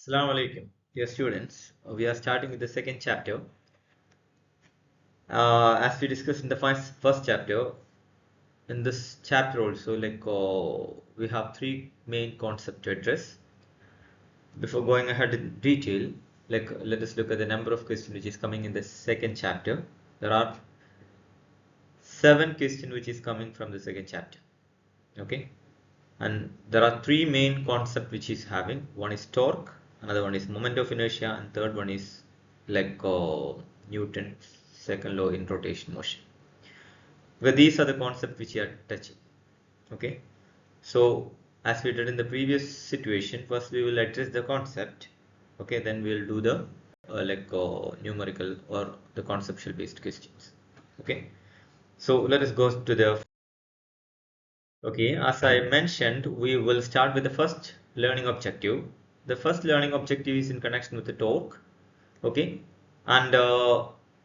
Assalamu alaikum, dear students. We are starting with the second chapter. As we discussed in the first chapter, in this chapter also, we have three main concepts to address. Before going ahead in detail, let us look at the number of questions which is coming in the second chapter. There are 7 questions which is coming from the second chapter. Okay, and there are three main concepts which is having. One is torque, another one is moment of inertia, and third one is Newton's second law in rotation motion. Well, these are the concepts which you are touching. Okay, so as we did in the previous situation, first we will address the concept. Okay, then we will do the numerical or the conceptual based questions. Okay, so let us go to the. Okay, as I mentioned, we will start with the first learning objective. The first learning objective is in connection with the torque. Okay, and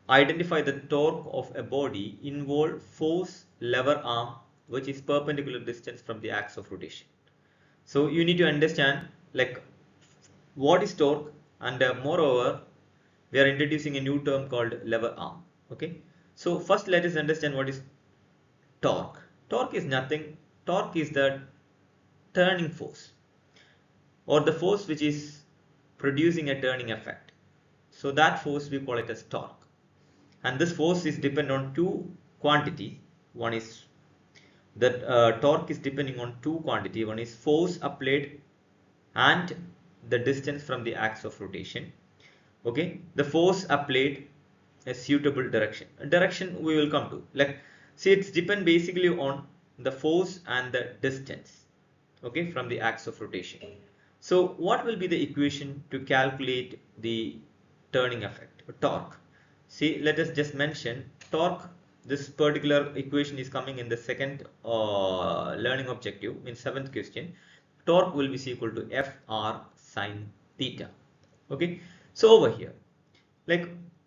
identify the torque of a body involve force lever arm which is perpendicular distance from the axis of rotation. So you need to understand what is torque, and moreover we are introducing a new term called lever arm. Okay, so first let us understand what is torque. Torque is nothing. Torque is the turning force or the force which is producing a turning effect. So that force we call it as torque. And this force is dependent on two quantities. One is that torque is depending on two quantities. One is force applied and the distance from the axis of rotation. Okay, the force applied a suitable direction we will come to. See, it's depend basically on the force and the distance, okay, from the axis of rotation. So what will be the equation to calculate the turning effect, torque? See, let us just mention torque. This particular equation is coming in the second learning objective in 7th question. Torque will be equal to Fr sine theta. Okay, so over here,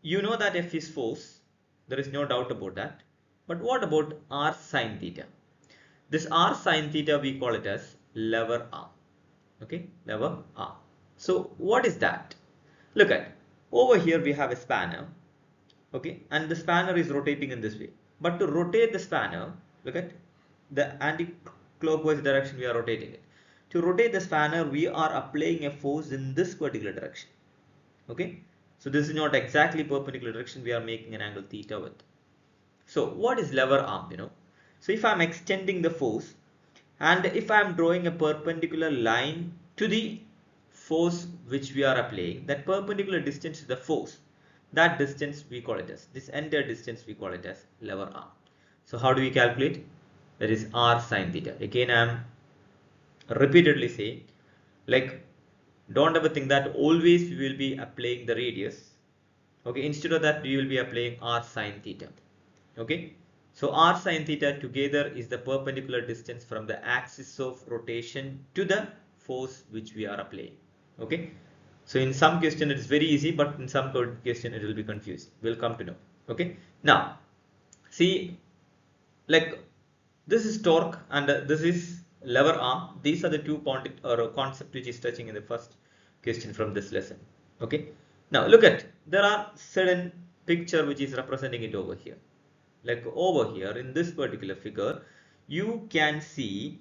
you know that F is force, there is no doubt about that. But what about R sine theta? This R sine theta we call it as lever arm. Okay, lever arm. So what is that? Look at, over here we have a spanner. Okay, and the spanner is rotating in this way. But to rotate the spanner, look at the anti-clockwise direction we are rotating it. To rotate the spanner, we are applying a force in this particular direction. Okay, so this is not exactly perpendicular direction, we are making an angle theta with. So what is lever arm, So if I am extending the force and if I am drawing a perpendicular line to the force which we are applying, that perpendicular distance to the force, that distance we call it as, this entire distance we call it as lever arm. So how do we calculate? That is R sine theta. Again I am repeatedly saying, don't ever think that always we will be applying the radius. Okay, instead of that we will be applying R sine theta. Okay, so R sine theta together is the perpendicular distance from the axis of rotation to the force which we are applying. Okay, so in some question it is very easy, but in some question it will be confusing. We'll come to know. Okay, now see, this is torque and this is lever arm. These are the two concept which is touching in the first question from this lesson. Okay, now look at, there are certain picture which is representing it over here. Like over here in this particular figure, you can see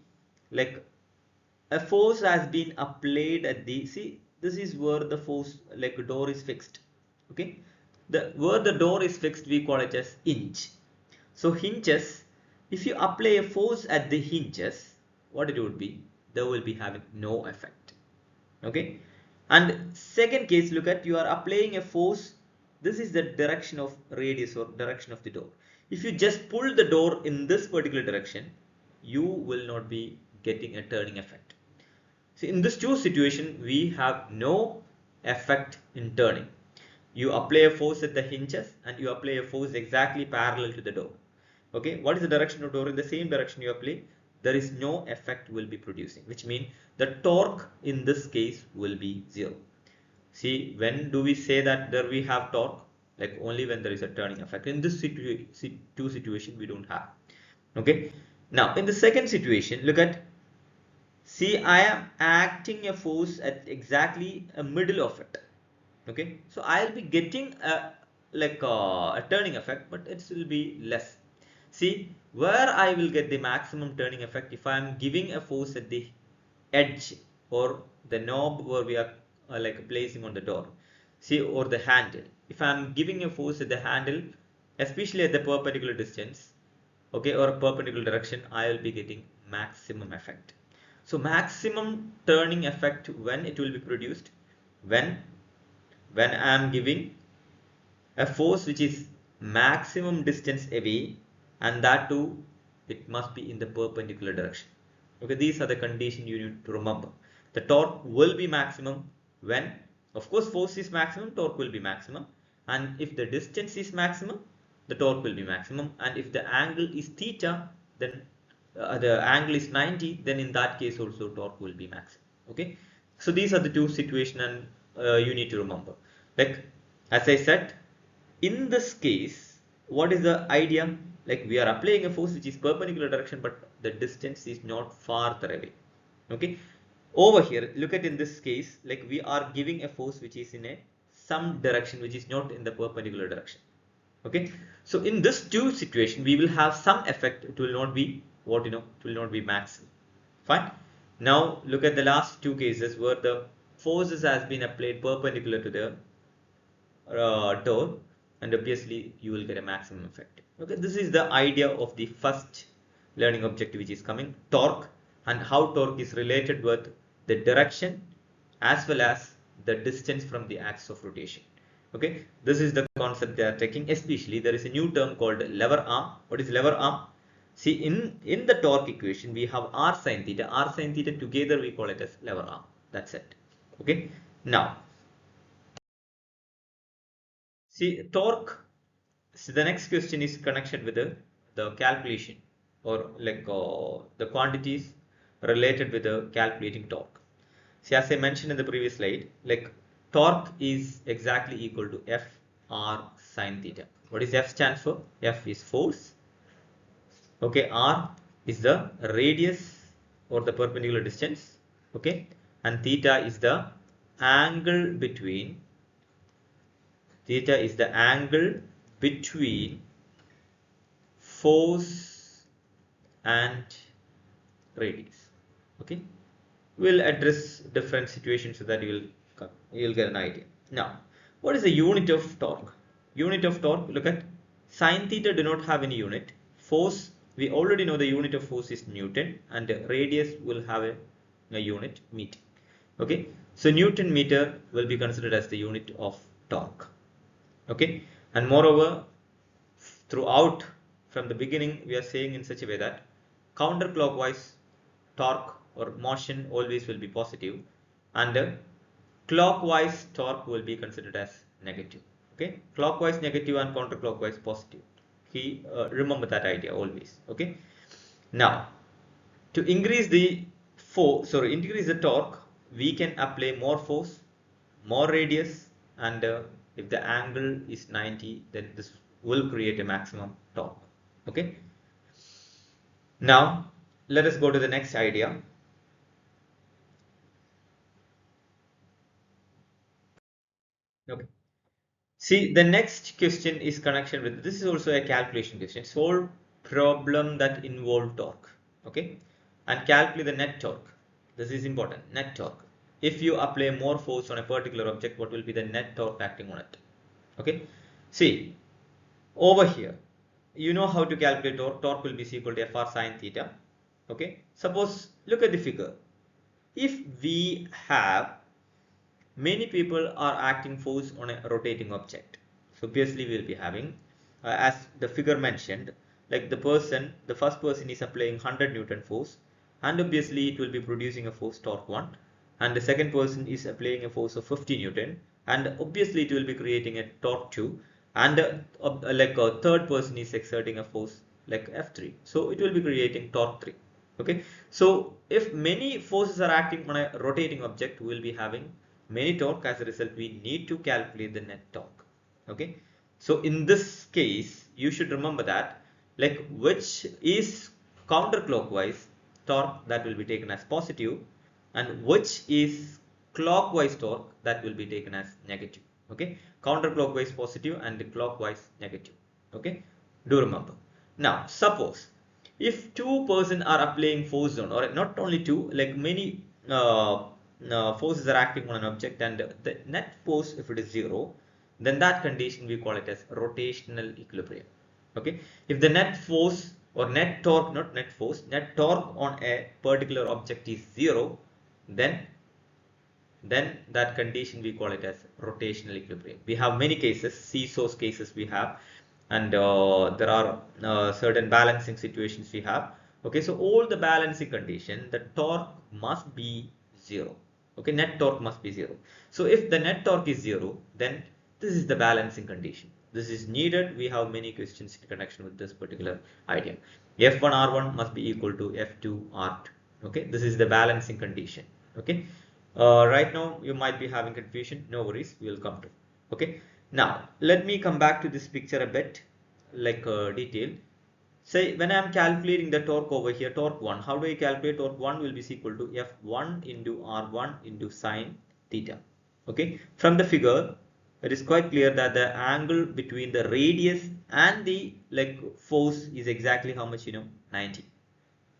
a force has been applied at the, see, this is where the force, door is fixed. Okay, where the door is fixed we call it as hinge. So hinges, if you apply a force at the hinges, what it would be, there will be having no effect. Okay, and second case, look at, you are applying a force, this is the direction of radius or direction of the door. If you just pull the door in this particular direction, you will not be getting a turning effect. So in this two situation, we have no effect in turning. You apply a force at the hinges and you apply a force exactly parallel to the door. Okay, what is the direction of door? In the same direction you apply, there is no effect will be producing, which means the torque in this case will be 0. See, when do we say that there we have torque? Like only when there is a turning effect. In this two situation we don't have. Okay, now in the second situation, look at, See, I am acting a force at exactly a middle of it. Okay, so I'll be getting a turning effect, but it will be less. See, where I will get the maximum turning effect if I am giving a force at the edge or the knob where we are placing on the door. See, or the handle. If I am giving a force at the handle, especially at the perpendicular distance, okay, or a perpendicular direction, I will be getting maximum effect. So maximum turning effect when it will be produced when I am giving a force which is maximum distance away, and that too it must be in the perpendicular direction. Okay, these are the conditions you need to remember. The torque will be maximum when, of course, force is maximum, torque will be maximum, and if the distance is maximum, the torque will be maximum, and if the angle is theta, then the angle is 90, then in that case also torque will be maximum. Okay, so these are the two situations, and you need to remember. Like as I said, in this case, what is the idea? Like we are applying a force which is perpendicular direction, but the distance is not farther away. Okay, over here, look at in this case, like we are giving a force which is in a some direction which is not in the perpendicular direction. Okay, so in this two situation, we will have some effect. It will not be what it will not be maximum. Fine. Now look at the last two cases where the forces has been applied perpendicular to the door, and obviously you will get a maximum effect. Okay, this is the idea of the first learning objective which is coming, torque, and how torque is related with the direction as well as the distance from the axis of rotation. Okay, this is the concept they are taking. Especially there is a new term called lever arm. What is lever arm? See, in the torque equation we have r sine theta. R sine theta together we call it as lever arm. That's it. Okay, now see torque. So the next question is connection with the calculation, or the quantities related with the calculating torque. See, as I mentioned in the previous slide, like torque is exactly equal to F R sine theta. What is F stands for? F is force. Okay, R is the radius or the perpendicular distance. Okay, and theta is the angle between force and radius. Okay, we'll address different situations so that you'll get an idea. Now, what is the unit of torque? Unit of torque, look at sine theta do not have any unit. Force, we already know the unit of force is Newton, and radius will have a unit meter. Okay, so Newton meter will be considered as the unit of torque. Okay, and moreover, throughout from the beginning we are saying in such a way that counterclockwise torque or motion always will be positive, and clockwise torque will be considered as negative. Okay, clockwise negative and counterclockwise positive. Remember that idea always. Okay, now to increase the increase the torque, we can apply more force, more radius, and if the angle is 90, then this will create a maximum torque. Okay, now let us go to the next idea. Okay, see, the next question is connection with, this is also a calculation question. Solve problem that involve torque. Okay, and calculate the net torque. This is important, net torque. If you apply more force on a particular object, what will be the net torque acting on it? Okay, see, over here, you know how to calculate torque. Torque will be equal to Fr sine theta. Okay, suppose, look at the figure. If we have many people are acting force on a rotating object, so obviously we will be having, as the figure mentioned, like the first person is applying 100 Newton force, and obviously it will be producing a force torque 1, and the second person is applying a force of 50 Newton, and obviously it will be creating a torque 2, and like a third person is exerting a force like F3, so it will be creating torque 3. Okay, so if many forces are acting on a rotating object, we will be having many torque. As a result, we need to calculate the net torque. Okay, so in this case you should remember that, like, which is counterclockwise torque, that will be taken as positive, and which is clockwise torque, that will be taken as negative. Okay, counterclockwise positive and clockwise negative. Okay, do remember. Now suppose if two persons are applying force on, or not only two, like many forces are acting on an object, and the net force, if it is zero, then that condition we call it as rotational equilibrium. Okay, if the net force or net torque, not net force, net torque on a particular object is zero, then that condition we call it as rotational equilibrium. We have many cases, seesaws cases we have, and there are certain balancing situations we have. Okay, so all the balancing condition, the torque must be zero. Okay, net torque must be zero. So if the net torque is zero, then this is the balancing condition. This is needed. We have many questions in connection with this particular idea. F1 R1 must be equal to F2 R2. Okay, this is the balancing condition. Okay, right now you might be having confusion. No worries, we will come to. Okay, now let me come back to this picture a bit, like detail. Say when I am calculating the torque over here, torque 1, how do I calculate torque 1? Will be equal to F1 into R1 into sine theta. Okay, from the figure it is quite clear that the angle between the radius and the force is exactly how much, 90.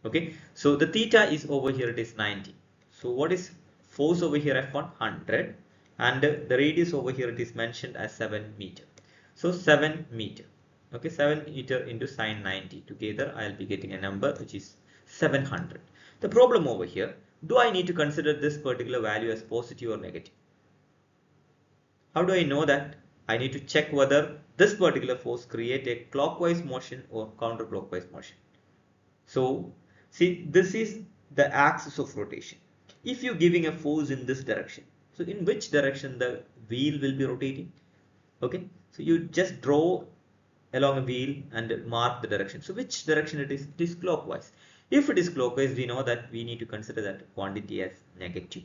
Okay, so the theta is over here, it is 90. So what is force over here? F1 100, and the radius over here it is mentioned as 7 meter. So 7 meter. Okay, 7 meter into sine 90. Together I'll be getting a number which is 700. The problem over here, do I need to consider this particular value as positive or negative? How do I know that? I need to check whether this particular force create a clockwise motion or counterclockwise motion. So see, this is the axis of rotation. If you're giving a force in this direction, so in which direction the wheel will be rotating? Okay, so you just draw along a wheel and mark the direction. So which direction it is? It is clockwise. If it is clockwise, we know that we need to consider that quantity as negative.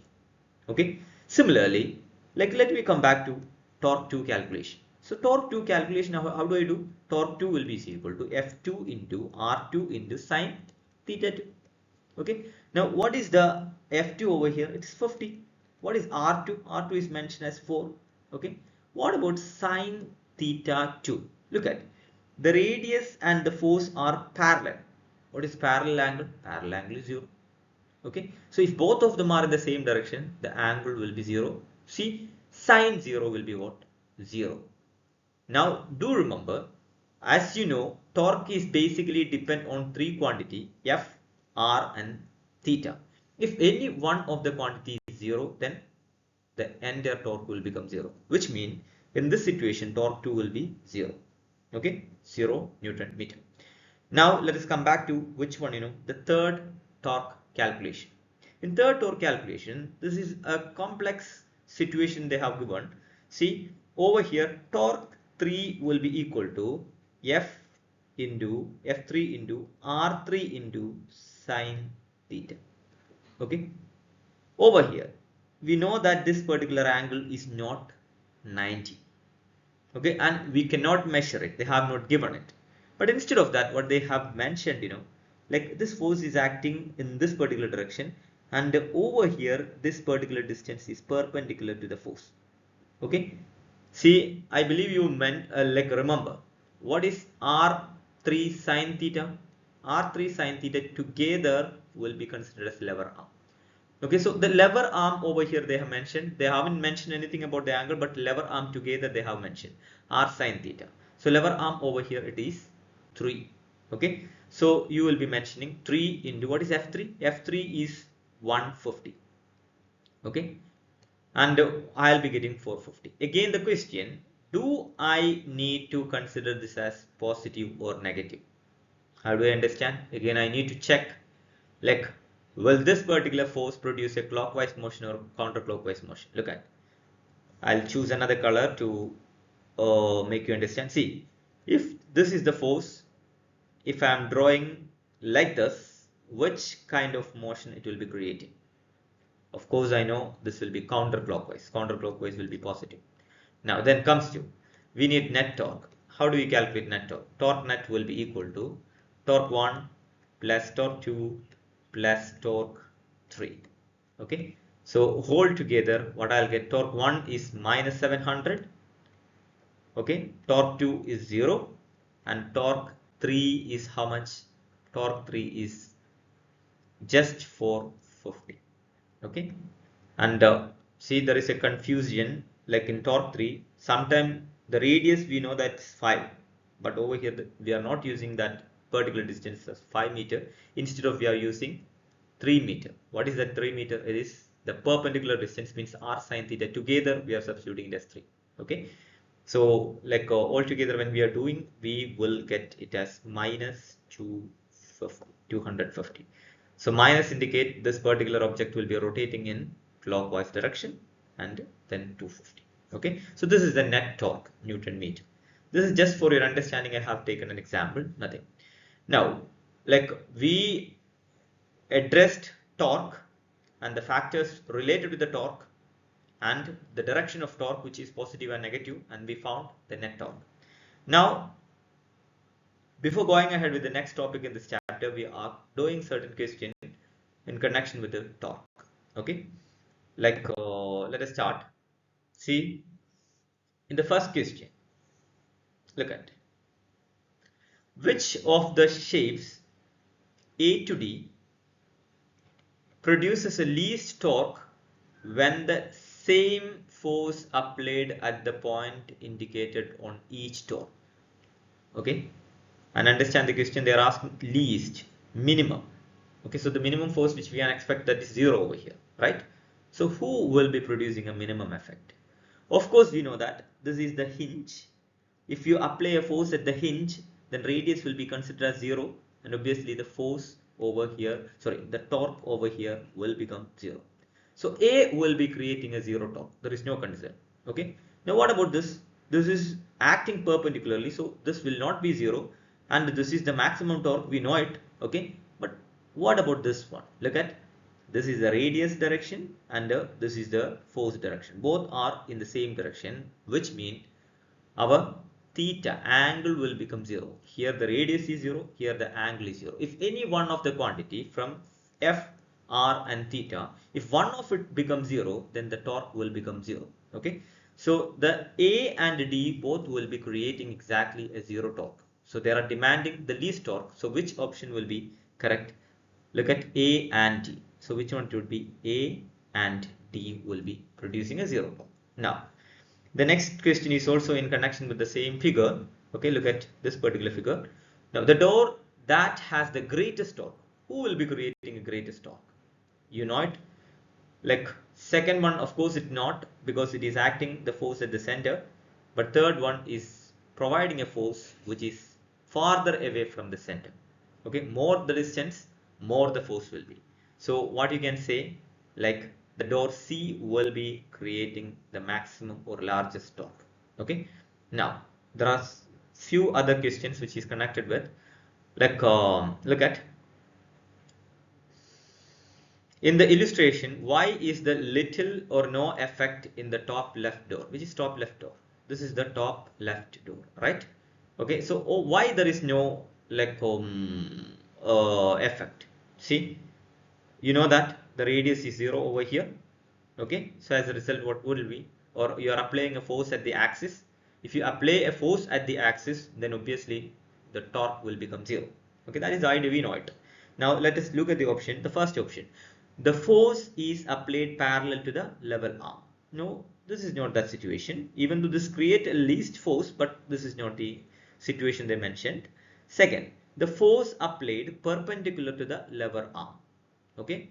Okay, similarly, let me come back to torque 2 calculation. So torque 2 calculation, how do I do? Torque 2 will be equal to F2 into R2 into sine theta 2. Okay, now what is the F2 over here? It is 50. What is R2? R2 is mentioned as 4. Okay, what about sine theta 2? Look at the radius and the force are parallel. What is parallel angle? Parallel angle is 0. Okay, so if both of them are in the same direction, the angle will be 0. See, sine 0 will be what? 0. Now do remember, as you know, torque is basically depend on three quantity, F, R and theta. If any one of the quantity is 0, then the entire torque will become 0, which means in this situation torque 2 will be 0. Okay, 0 Newton meter. Now let us come back to which one, the third torque calculation. In third torque calculation, this is a complex situation they have given. See, over here torque 3 will be equal to F into F3 into R3 into sine theta. Okay, over here we know that this particular angle is not 90. Okay, and we cannot measure it, they have not given it. But instead of that, what they have mentioned, like this force is acting in this particular direction, and over here this particular distance is perpendicular to the force. Okay, see, I believe you meant remember what is R3 sine theta? R3 sine theta together will be considered as lever arm. Okay, so the lever arm over here they have mentioned, they haven't mentioned anything about the angle, but lever arm together they have mentioned R sine theta. So lever arm over here it is 3. Okay, so you will be mentioning 3 into what is F3? F3 is 150. Okay, and I'll be getting 450. Again the question, do I need to consider this as positive or negative? How do I understand? Again I need to check, like, will this particular force produce a clockwise motion or counterclockwise motion? Look at, I'll choose another color to make you understand. See, if this is the force, if I'm drawing like this, which kind of motion it will be creating? Of course I know this will be counterclockwise. Counterclockwise will be positive. Now then comes to, we need net torque. How do we calculate net torque? Torque net will be equal to torque 1 plus torque 2 plus torque 3. Okay, so whole together what I'll get, torque 1 is minus 700. Okay, torque 2 is 0 and torque 3 is how much? Torque 3 is just 450. Okay, and see, there is a confusion, like in torque 3 sometimes the radius we know that's 5, but over here we are not using that particular distance as 5 meter. Instead of we are using 3 meter. What is that 3 meter? It is the perpendicular distance, means r sine theta. Together we are substituting it as 3. Okay, so like all together when we are doing, we will get it as minus 250. So minus indicate this particular object will be rotating in clockwise direction, and then 250. Okay, so this is the net torque Newton meter. This is just for your understanding. I have taken an example, nothing. Now, like we addressed torque and the factors related to the torque and the direction of torque, which is positive and negative, and we found the net torque. Now, before going ahead with the next topic in this chapter, we are doing certain questions in connection with the torque. Okay, like let us start. See, in the first question, look at which of the shapes A to D produces a least torque when the same force applied at the point indicated on each torque. Okay, and understand the question, they are asking least, minimum. Okay, so the minimum force which we can expect, that is 0 over here, right? So who will be producing a minimum effect? Of course we know that this is the hinge. If you apply a force at the hinge, then radius will be considered as 0, and obviously the force over here, sorry, the torque over here will become 0. So A will be creating a 0 torque. There is no concern. Okay, now what about this? This is acting perpendicularly, so this will not be 0, and this is the maximum torque, we know it. Okay, but what about this one? Look at, this is the radius direction and this is the force direction. Both are in the same direction, which means our theta angle will become 0. Here the radius is 0, here the angle is 0. If any one of the quantity from F, R and theta, if one of it becomes 0, then the torque will become 0. Okay, so the A and D both will be creating exactly a 0 torque. So they are demanding the least torque. So which option will be correct? Look at A and D. So which one would be? A and D will be producing a 0 torque. Now, the next question is also in connection with the same figure. Okay, look at this particular figure. Now, the door that has the greatest torque, who will be creating a greatest torque? You know it. Like second one, of course, it not, because it is acting the force at the center. But third one is providing a force which is farther away from the center. Okay, more the distance, more the force will be. So what you can say, like the door C will be creating the maximum or largest torque. Okay, now there are few other questions which is connected with, like look at, in the illustration, why is the little or no effect in the top left door? Which is top left door? This is the top left door, right? Okay, so why there is no like effect? See, you know that the radius is 0 over here. Okay, so as a result, what would it be? Or you are applying a force at the axis. If you apply a force at the axis, then obviously the torque will become 0. Okay, that is the idea, we know it. Now let us look at the option, the first option. The force is applied parallel to the lever arm. No, this is not that situation. Even though this create a least force, but this is not the situation they mentioned. Second, the force applied perpendicular to the lever arm. Okay,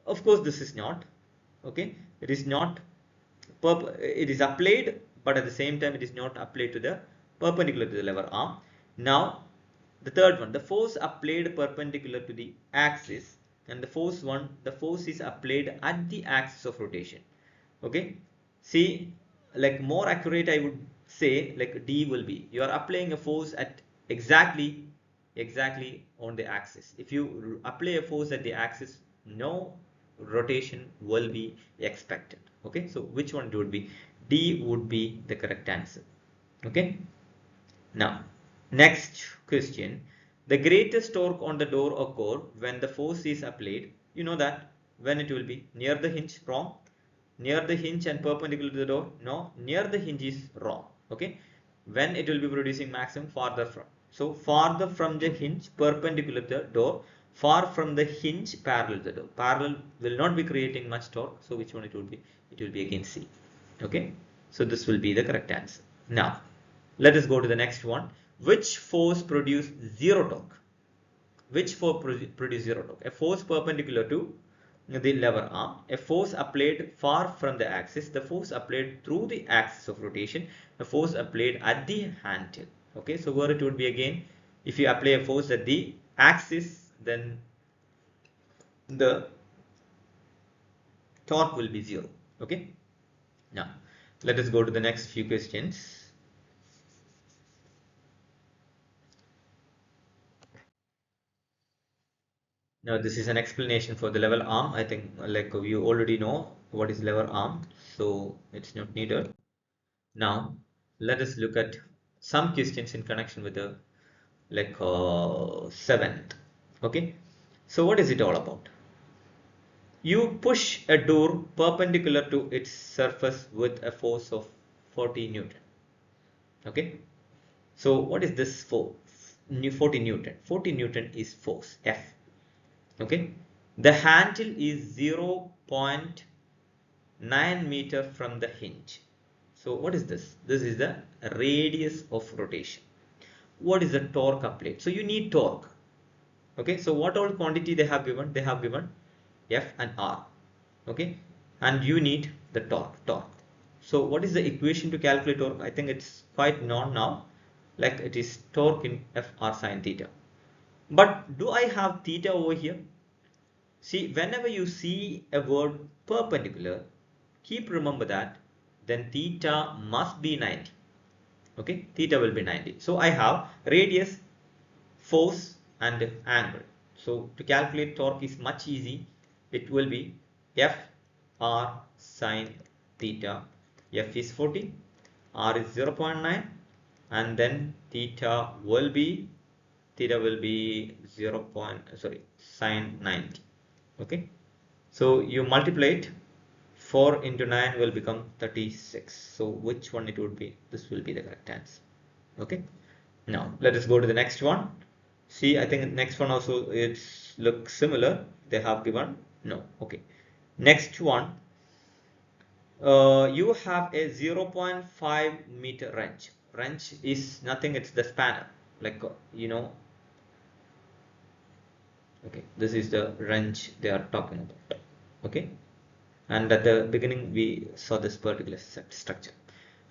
of course this is not. Okay, it is not, it is applied, but at the same time it is not applied to the perpendicular to the lever arm. Now the third one, the force applied perpendicular to the axis, and the force is applied at the axis of rotation. Okay, see, like more accurate I would say, like D will be, you are applying a force at exactly on the axis. If you apply a force at the axis, no rotation will be expected. Okay, so which one would be? D would be the correct answer. Okay, now next question, The greatest torque on the door occur when the force is applied. You know that when it will be near the hinge, wrong. Near the hinge and perpendicular to the door, no. Near the hinge is wrong. Okay. When it will be producing maximum, farther from. So farther from the hinge, perpendicular to the door. Far from the hinge, parallel to the door. Parallel will not be creating much torque. So which one it will be? It will be again C. Okay. So this will be the correct answer. Now, let us go to the next one. Which force produce zero torque? Which force produce zero torque? A force perpendicular to the lever arm, a force applied far from the axis, the force applied through the axis of rotation, a force applied at the handle. Okay, so where it would be again, if you apply a force at the axis, then the torque will be zero. Okay, now let us go to the next few questions. Now this is an explanation for the lever arm. I think like you already know what is lever arm, so it's not needed. Now let us look at some questions in connection with the like seventh. Okay, so what is it all about? You push a door perpendicular to its surface with a force of 40 Newton. Okay, so what is this for? 40 Newton. 40 Newton is force F. Okay, the handle is 0.9 meter from the hinge. So what is this? This is the radius of rotation. What is the torque applied? So you need torque. Okay, so what all quantity they have given? They have given F and R. Okay, and you need the torque. So what is the equation to calculate torque? I think it's quite known now. Like it is torque in FR sine theta. But do I have theta over here? See, whenever you see a word perpendicular, keep remember that then theta must be 90. Okay, theta will be 90. So I have radius, force and angle. So to calculate torque is much easy. It will be F R sine theta. F is 40, R is 0.9 and then theta will be 0. Sine 90. Okay, so you multiply it, 4 into 9 will become 36. So which one it would be? This will be the correct answer. Okay, now let us go to the next one. See, I think the next one also it looks similar. They have given no. Okay, next one, you have a 0.5 meter wrench. Wrench is nothing, it's the spanner, like you know. Okay, this is the wrench they are talking about. Okay, and at the beginning we saw this particular structure,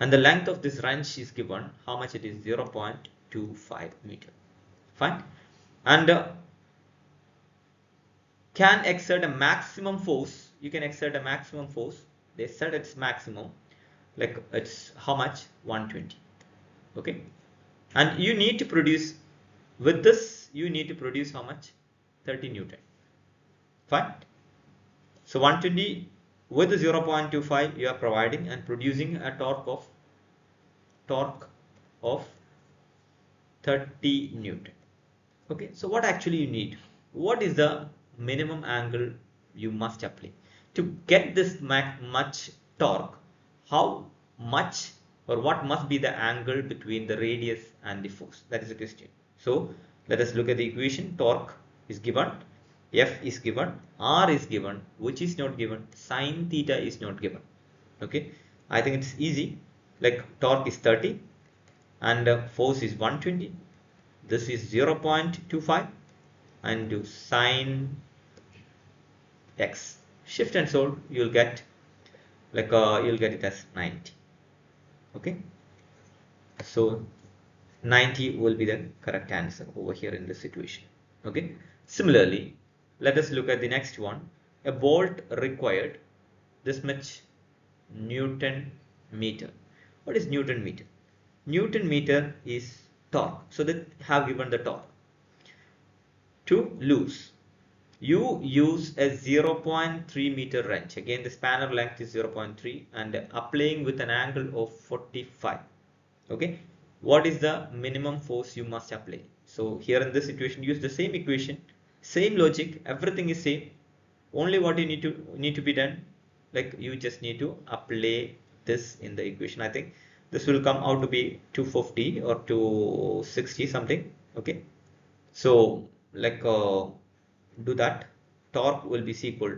and the length of this wrench is given. How much it is? 0.25 meter. Fine, and can exert a maximum force. You can exert a maximum force. They said it's maximum, like it's how much? 120. Okay, and you need to produce with this. You need to produce how much? 30 Newton. Fine. So 120 with 0.25 you are providing and producing a torque of 30 Newton. Okay, so what actually you need? What is the minimum angle you must apply to get this much torque? How much or what must be the angle between the radius and the force? That is the question. So let us look at the equation. Torque is given, F is given, R is given, which is not given, sine theta is not given. Okay, I think it's easy. Like torque is 30 and force is 120. This is 0.25 and do sine x. Shift and solve, you'll get like you'll get it as 90. Okay, so 90 will be the correct answer over here in this situation. Okay, similarly, let us look at the next one. A bolt required this much Newton meter. What is Newton meter? Newton meter is torque. So they have given the torque. To loose, you use a 0.3 meter wrench. Again, the spanner length is 0.3 and applying with an angle of 45. Okay, what is the minimum force you must apply? So here in this situation, use the same equation, same logic, everything is same. Only what you need to be done, like you just need to apply this in the equation. I think this will come out to be 250 or 260 something. Okay, so like do that. Torque will be equal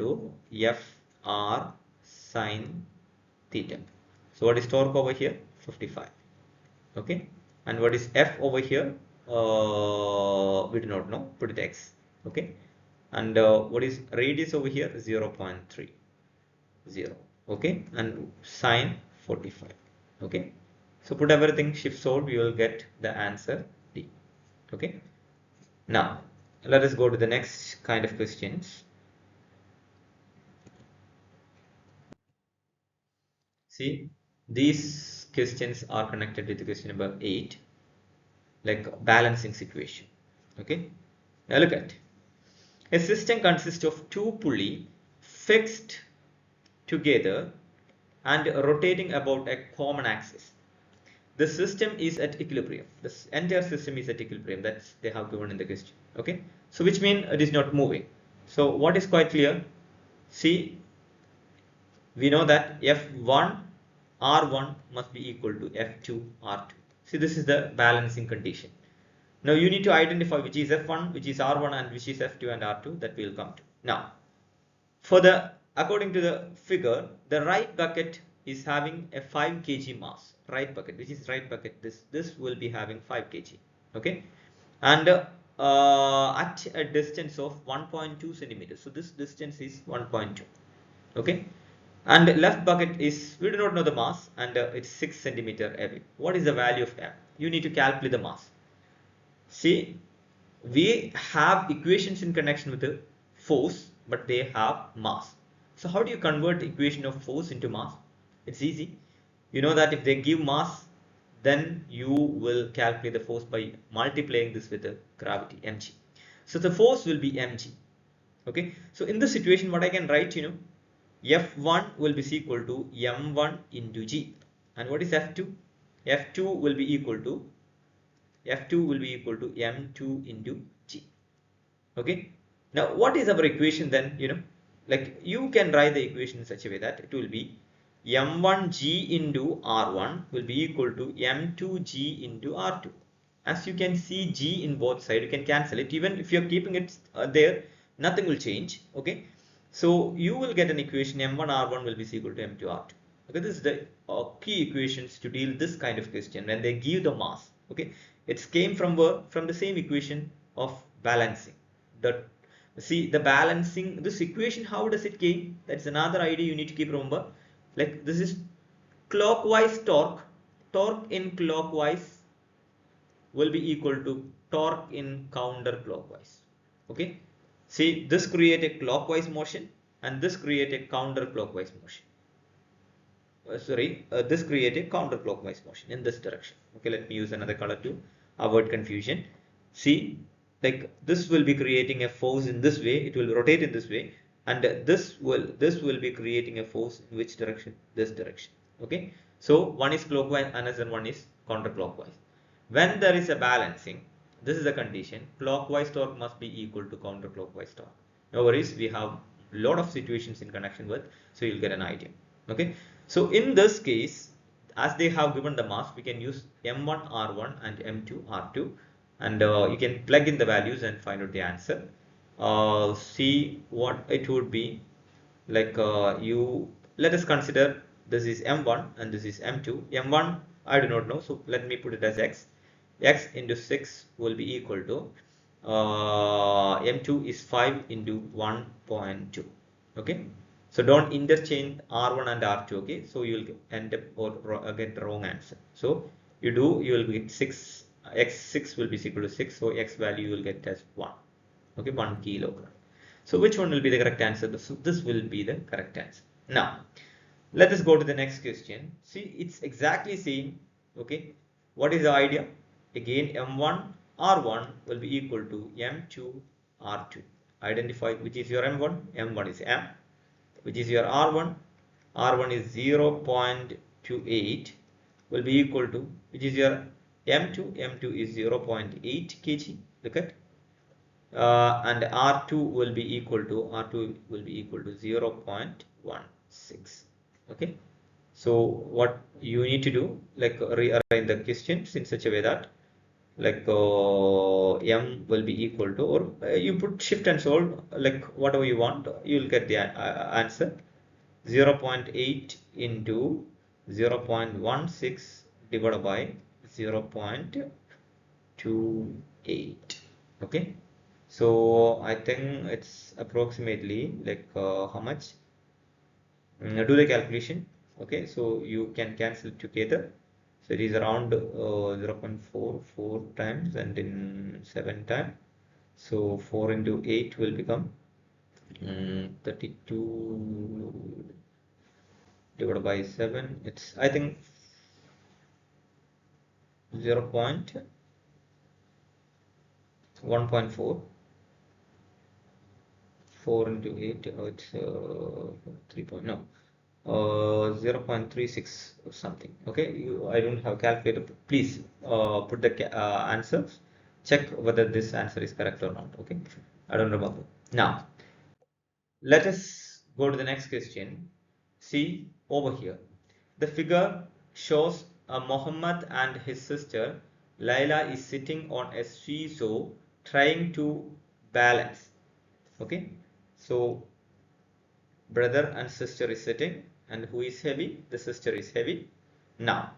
to F R sine theta. So what is torque over here? 55. Okay, and what is F over here? We do not know. Put it X. Okay, and what is radius over here? 0.30. Okay, and sine 45. Okay, so put everything, shift solve, you will get the answer D. Okay, now let us go to the next kind of questions. See, these questions are connected with the question number 8, like balancing situation. Okay, now look at a system consists of two pulleys fixed together and rotating about a common axis. The system is at equilibrium. This entire system is at equilibrium. That's they have given in the question. Okay, so which means it is not moving. So what is quite clear? See, we know that F1 R1 must be equal to F2 R2. See, this is the balancing condition. Now you need to identify which is F1, which is R1, and which is F2 and R2. That we will come to. Now, according to the figure, the right bucket is having a 5 kg mass. Right bucket, which is right bucket, this will be having 5 kg. Okay, and at a distance of 1.2 centimeters. So this distance is 1.2. Okay, and left bucket is, we do not know the mass, and it's 6 centimeter away. What is the value of M? You need to calculate the mass. See, we have equations in connection with the force, but they have mass. So how do you convert the equation of force into mass? It's easy. You know that if they give mass, then you will calculate the force by multiplying this with the gravity, mg. So the force will be mg. Okay, so in this situation, what I can write, F1 will be equal to m1 into g. And what is F2? F2 will be equal to m2 into g. Okay, now what is our equation then? Like you can write the equation in such a way that it will be m1g into r1 will be equal to m2g into r2. As you can see, g in both sides, you can cancel it. Even if you're keeping it there, nothing will change. Okay, so you will get an equation m1 r1 will be equal to m2 r2. Okay, this is the key equations to deal this kind of question when they give the mass. Okay, it came from the same equation of balancing. See the balancing, this equation, how does it came? That's another idea you need to keep remember. Like this is clockwise torque in clockwise will be equal to torque in counterclockwise. Okay, see, this create a clockwise motion and this create a counterclockwise motion. This create a counterclockwise motion in this direction. Okay, let me use another color to avoid confusion. See, like this will be creating a force in this way, it will rotate in this way, and this will be creating a force in which direction? This direction. Okay, so one is clockwise, another one is counterclockwise. When there is a balancing, this is the condition, clockwise torque must be equal to counterclockwise torque. No worries, we have a lot of situations in connection with, so you'll get an idea. Okay, so in this case, as they have given the mass, we can use m1 r1 and m2 r2, and you can plug in the values and find out the answer. See what it would be like. Let us consider this is m1 and this is m2. M1 I do not know, so let me put it as x. X into 6 will be equal to m2 is 5 into 1.2. Okay, so don't interchange r1 and r2. Okay, so you will end up or get the wrong answer. So you will get 6. X6 will be equal to 6, so x value you will get as 1. Okay, 1 kilogram. So which one will be the correct answer? So this will be the correct answer. Now let us go to the next question. See, it's exactly same. Okay, what is the idea? Again, m1 r1 will be equal to m2 r2. Identify which is your m1. M1 is m. Which is your r1? R1 is 0.28 will be equal to, which is your M2 is 0.8 kg. Look at, and R2 will be equal to 0.16. Okay, so what you need to do, like rearrange the questions in such a way that like M will be equal to, or you put shift and solve, like whatever you want, you will get the answer. 0.8 into 0.16 divided by 0.28. Okay, so I think it's approximately like how much? Do the calculation. Okay, so you can cancel together. So it is around 0.44 times and in 7 times. So 4 into 8 will become 32 divided by 7. It's, I think, 1.4. 4 into 8, it's 3 point, no, 0.36 or something. Okay, I don't have calculator. Please put the answers. Check whether this answer is correct or not. Okay, I don't remember. Now, let us go to the next question. See over here. The figure shows Muhammad and his sister Laila is sitting on a seesaw trying to balance. Okay, so brother and sister is sitting, and who is heavy? The sister is heavy. Now,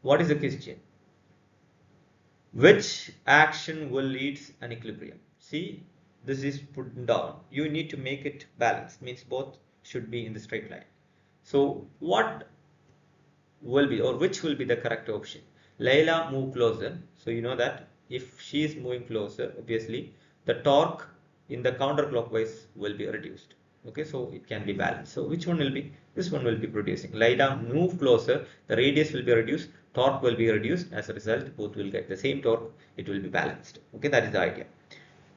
what is the question? Which action will lead an equilibrium? See, this is put down. You need to make it balanced, means both should be in the straight line. So what will be, or which will be the correct option? Layla move closer. So you know that if she is moving closer, obviously the torque in the counterclockwise will be reduced. Okay, so it can be balanced. So which one will be? This one will be producing. Layla move closer, the radius will be reduced, torque will be reduced. As a result, both will get the same torque. It will be balanced. Okay, that is the idea.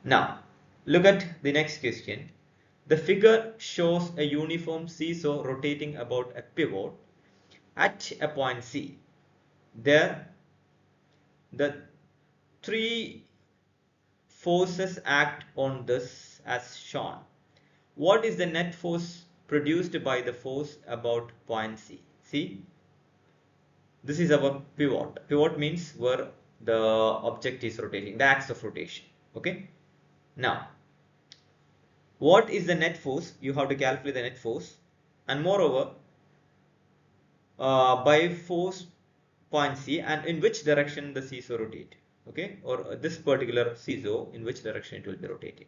Now, look at the next question. The figure shows a uniform seesaw rotating about a pivot at a point C. There, the three forces act on this as shown. What is the net force produced by the force about point C? See, this is our pivot. Pivot means where the object is rotating, the axis of rotation. Okay. Now, what is the net force? You have to calculate the net force, and moreover, by force point C, and in which direction the seesaw rotate. Okay, or this particular seesaw, in which direction it will be rotating.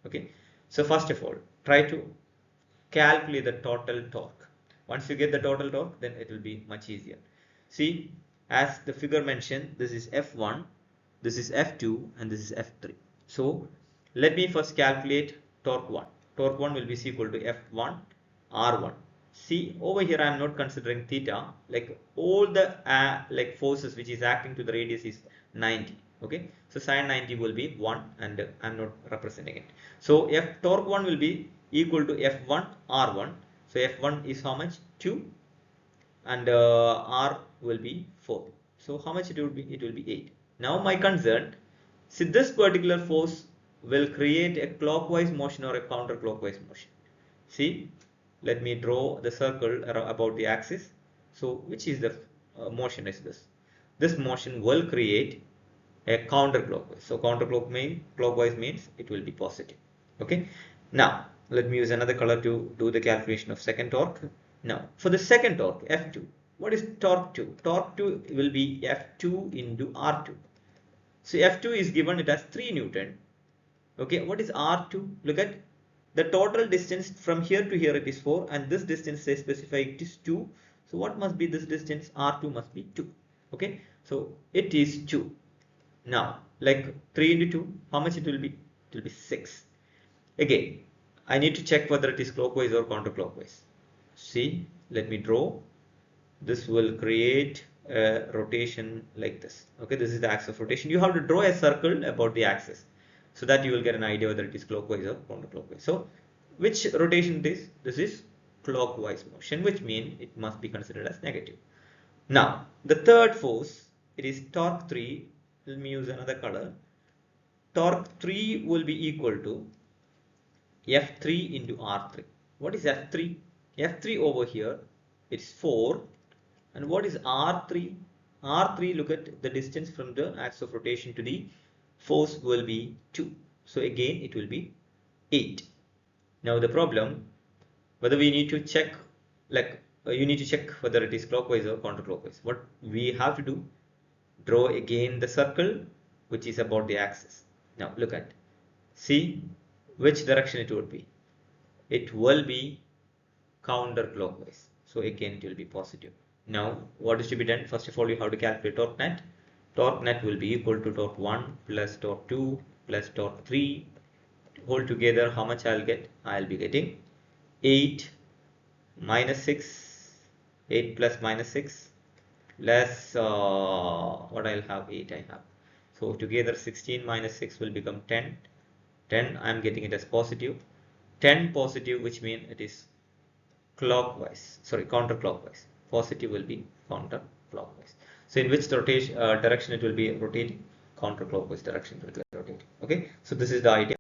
Okay, so first of all, try to calculate the total torque. Once you get the total torque, then it will be much easier. See, as the figure mentioned, this is F1, this is F2, and this is F3. So let me first calculate torque 1. Torque 1 will be equal to F1 R1. See, over here I am not considering theta, like all the like forces which is acting to the radius is 90. Okay, so sine 90 will be 1, and I am not representing it. So F torque 1 will be equal to F1 R1. So F1 is how much? 2, and R will be 4. So how much it will be? It will be 8. Now my concern, see, this particular force will create a clockwise motion or a counterclockwise motion. See, let me draw the circle about the axis. So which is the motion is this? This motion will create a counterclockwise. So counterclockwise means it will be positive. Okay. Now let me use another color to do the calculation of second torque. Now for the second torque, F2, what is torque 2? Torque 2 will be F2 into R2. So F2 is given it as 3 Newton. Okay, what is R2? Look at the total distance from here to here, it is 4, and this distance they specify it is 2. So what must be this distance? R2 must be 2. Okay, so it is 2. Now, like 3 into 2, how much it will be? It will be 6. Again, I need to check whether it is clockwise or counterclockwise. See, let me draw. This will create a rotation like this. Okay, this is the axis of rotation. You have to draw a circle about the axis, so that you will get an idea whether it is clockwise or counterclockwise. So which rotation it is? This is clockwise motion, which means it must be considered as negative. Now the third force it is torque 3. Let me use another color. Torque 3 will be equal to F3 into R3. What is F3? F3 over here, it's 4. And what is R3? R3, look at the distance from the axis of rotation to the force will be 2. So again, it will be 8. Now the problem, whether we need to check, like you need to check whether it is clockwise or counterclockwise. What we have to do, draw again the circle which is about the axis. Now look at, see which direction it would be. It will be counterclockwise. So again it will be positive. Now what is to be done? First of all, you have to calculate torque net. Torque net will be equal to torque 1 plus torque 2 plus torque 3 whole together. How much I'll get? I'll be getting 8 minus 6, 8 plus minus 6 less what I'll have, 8 I have. So together 16 minus 6 will become 10. 10 I'm getting it as positive. 10 positive, which means it is clockwise, sorry, counterclockwise. Positive will be counterclockwise. So in which rotation direction it will be rotating? Counterclockwise direction it will be rotating. Okay, so this is the idea.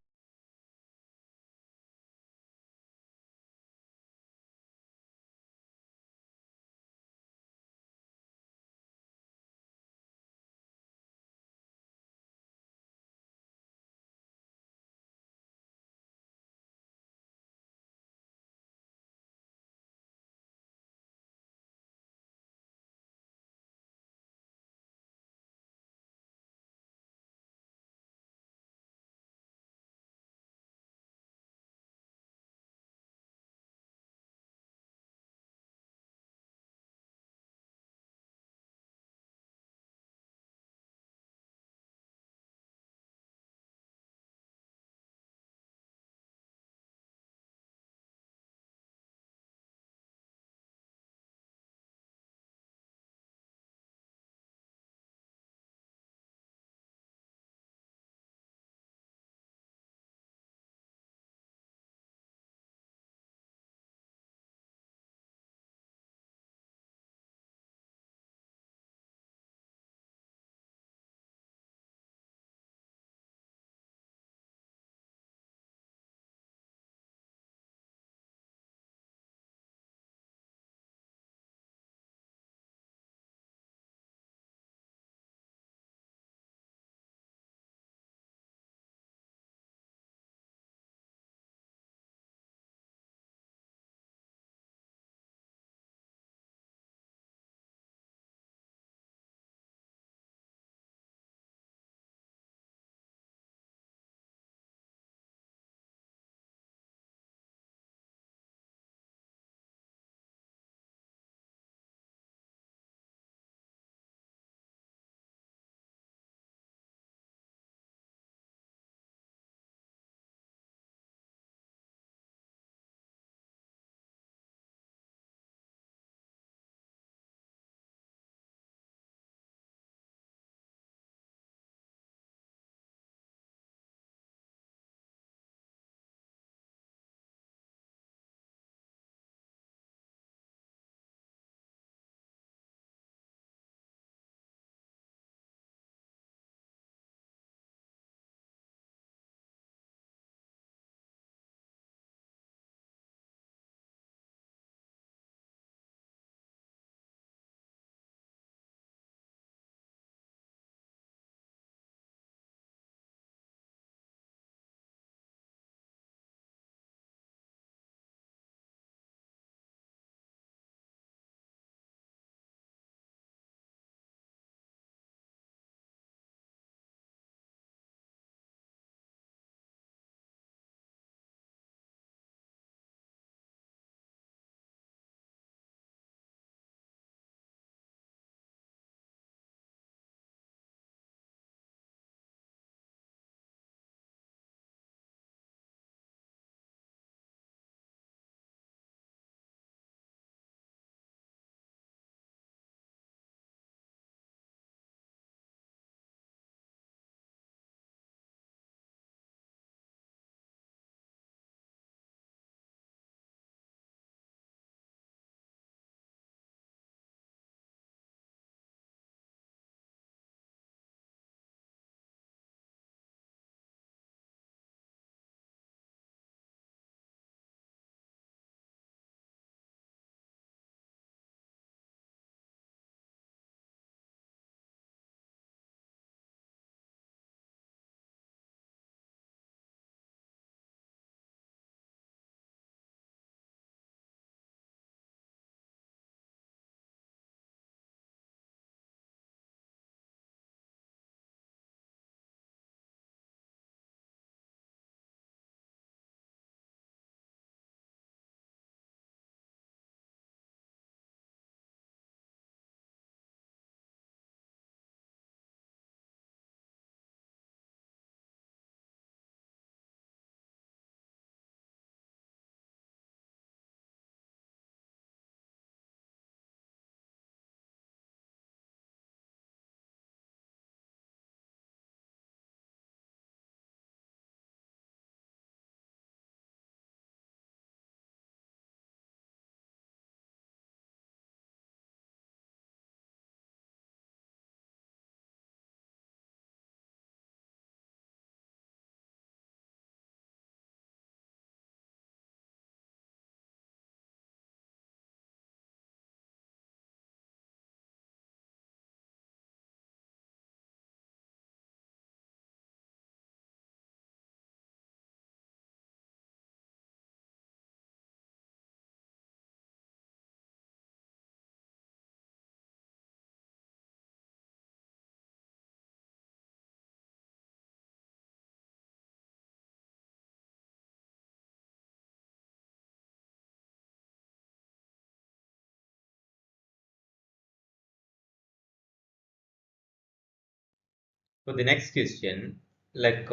For the next question, like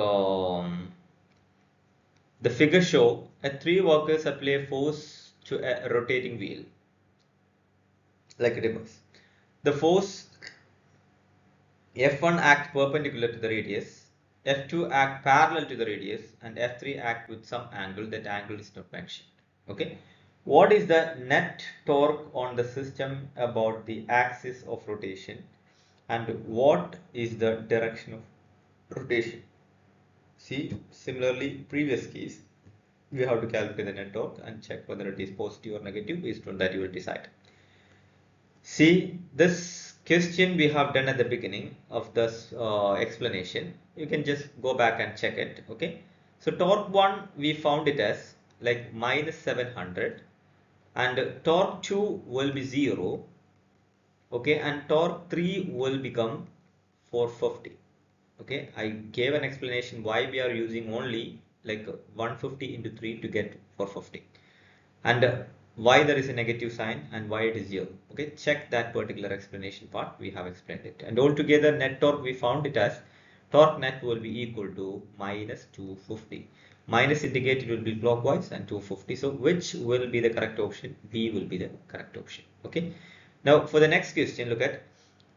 the figure show three workers apply force to a rotating wheel like a reverse. The force F1 act perpendicular to the radius, F2 act parallel to the radius, and F3 act with some angle. That angle is not mentioned. Okay. What is the net torque on the system about the axis of rotation, and what is the direction of rotation? See, similarly, previous case, we have to calculate the net torque and check whether it is positive or negative. Based on that, you will decide. See, this question we have done at the beginning of this explanation. You can just go back and check it. Okay. So torque 1, we found it as like minus 700, and torque 2 will be 0. Okay. And torque 3 will become 450. Okay. I gave an explanation why we are using only like 150 into 3 to get 450. And why there is a negative sign and why it is 0. Okay, check that particular explanation part. We have explained it. And altogether net torque, we found it as torque net will be equal to minus 250. Minus indicated will be clockwise and 250. So which will be the correct option? B will be the correct option. Okay. Now for the next question, look at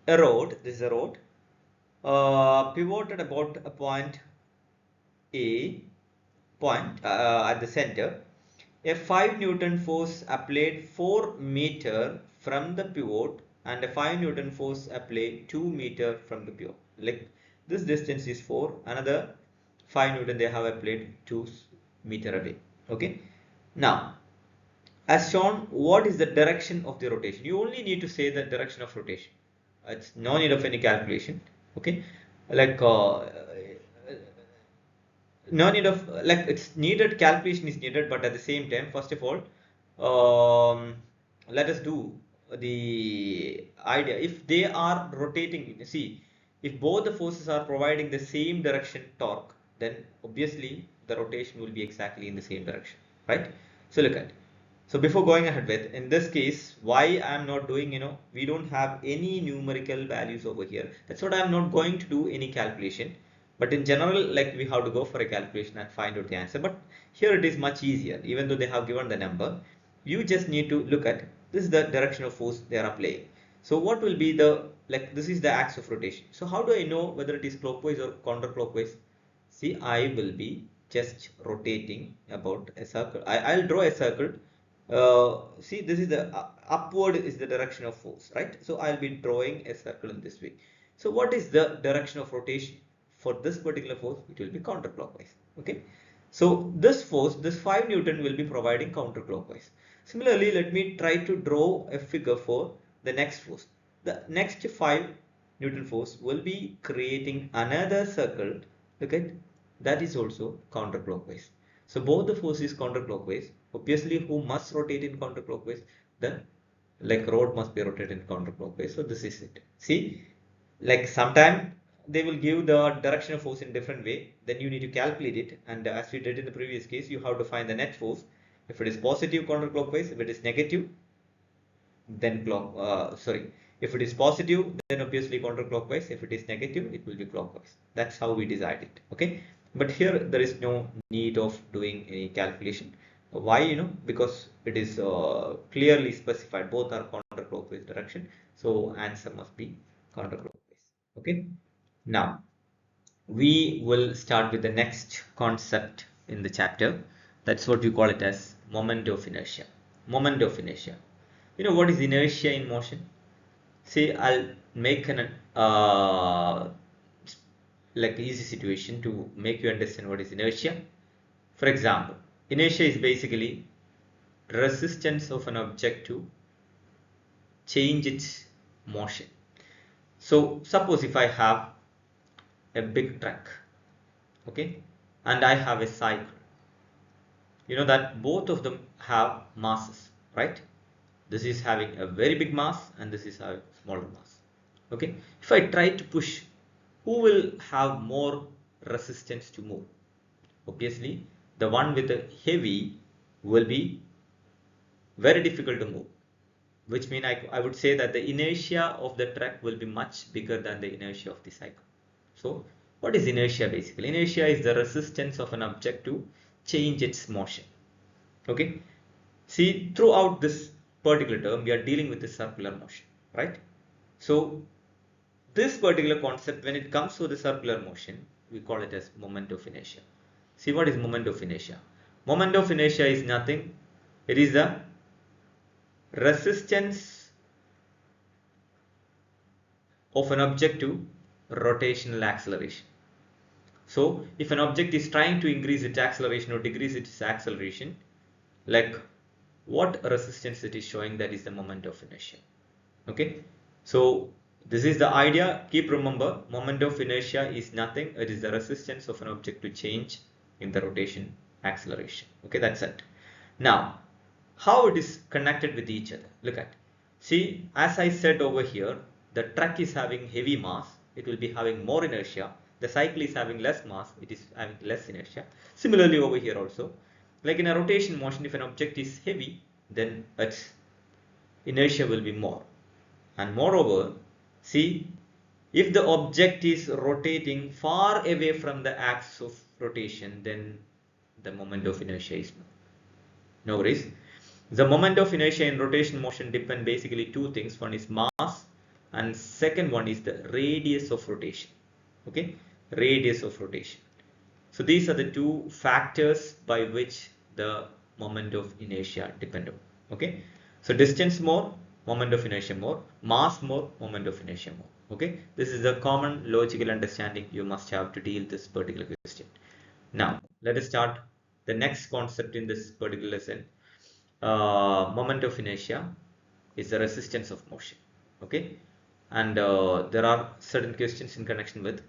a road. This is a road pivoted about a point A at the center. A 5 Newton force applied 4 meter from the pivot and a 5 Newton force applied 2 meter from the pivot. Like this distance is 4, another 5 Newton they have applied 2 meter away. Okay. Now, as shown, what is the direction of the rotation? You only need to say the direction of rotation. It's no need of any calculation. Okay. Like no need of like it's needed, calculation is needed, but at the same time, first of all, let us do the idea. If they are rotating, see, if both the forces are providing the same direction torque, then obviously the rotation will be exactly in the same direction, right? So look at, so before going ahead with, in this case, why I am not doing, we don't have any numerical values over here. That's what I am not going to do any calculation. But in general, like we have to go for a calculation and find out the answer. But here it is much easier, even though they have given the number. You just need to look at, this is the direction of force they are applying. So what will be the, like this is the axis of rotation. So how do I know whether it is clockwise or counterclockwise? See, I will be just rotating about a circle. I'll draw a circle. See, this is the upward is the direction of force, right? So I'll be drawing a circle in this way. So what is the direction of rotation? For this particular force, it will be counterclockwise. Okay. So this force, this 5 Newton will be providing counterclockwise. Similarly, let me try to draw a figure for the next force. The next 5 Newton force will be creating another circle. Look at, that is also counterclockwise. So both the force is counterclockwise. Obviously, who must rotate in counterclockwise? The like rod must be rotated in counterclockwise. So this is it. See, like sometime they will give the direction of force in different way. Then you need to calculate it. And as we did in the previous case, you have to find the net force. If it is positive, counterclockwise. If it is negative, then if it is positive, then obviously counterclockwise. If it is negative, it will be clockwise. That's how we decide it. Okay. But here there is no need of doing any calculation. Why? Because it is clearly specified. Both are counterclockwise direction. So answer must be counterclockwise. Okay. Now we will start with the next concept in the chapter. That's what we call it as moment of inertia. Moment of inertia. You know what is inertia in motion? See, I'll make an like easy situation to make you understand what is inertia. For example, inertia is basically resistance of an object to change its motion. So suppose if I have a big truck, okay, and I have a cycle, you know that both of them have masses, right? This is having a very big mass and this is having smaller mass. Okay, if I try to push, who will have more resistance to move? Obviously, the one with the heavy will be very difficult to move, which means I would say that the inertia of the truck will be much bigger than the inertia of the cycle. So what is inertia basically? Inertia is the resistance of an object to change its motion. Okay. See, throughout this particular term, we are dealing with the circular motion, right? So this particular concept, when it comes to the circular motion, we call it as moment of inertia. See, what is moment of inertia? Moment of inertia is nothing. It is the resistance of an object to rotational acceleration. So if an object is trying to increase its acceleration or decrease its acceleration, like what resistance it is showing, that is the moment of inertia. Okay, so this is the idea. Keep remember, moment of inertia is nothing. It is the resistance of an object to change in the rotation acceleration. Okay, that's it. Now, how it is connected with each other? Look at. See, as I said over here, the truck is having heavy mass. It will be having more inertia. The cycle is having less mass. It is having less inertia. Similarly, over here also, like in a rotation motion, if an object is heavy, then its inertia will be more. And moreover, see, if the object is rotating far away from the axis of rotation, then the moment of inertia is more. No worries. The moment of inertia in rotation motion depend basically two things. One is mass and second one is the radius of rotation. Okay, radius of rotation. So these are the two factors by which the moment of inertia depend on. Okay, so distance more, moment of inertia more, mass more, moment of inertia more. Okay, this is the common logical understanding you must have to deal this particular question. Now let us start the next concept in this particular lesson. Moment of inertia is the resistance of motion. Okay, and there are certain questions in connection with.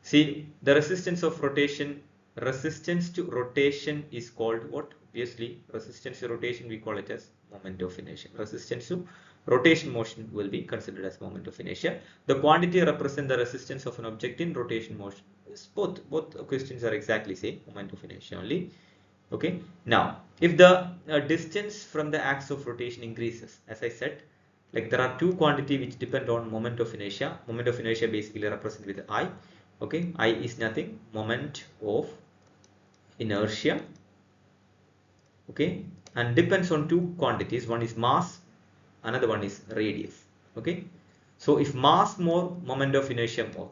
See, the resistance of rotation, resistance to rotation is called what? Obviously, resistance to rotation we call it as moment of inertia. Resistance to rotation motion will be considered as moment of inertia. The quantity represents the resistance of an object in rotation motion. Both questions are exactly same, moment of inertia only. Okay. Now, if the distance from the axis of rotation increases, as I said, like there are two quantity which depend on moment of inertia. Moment of inertia basically represented with I. Okay, I is nothing, moment of inertia. Okay, and depends on two quantities. One is mass, another one is radius. Okay, so if mass more, moment of inertia more.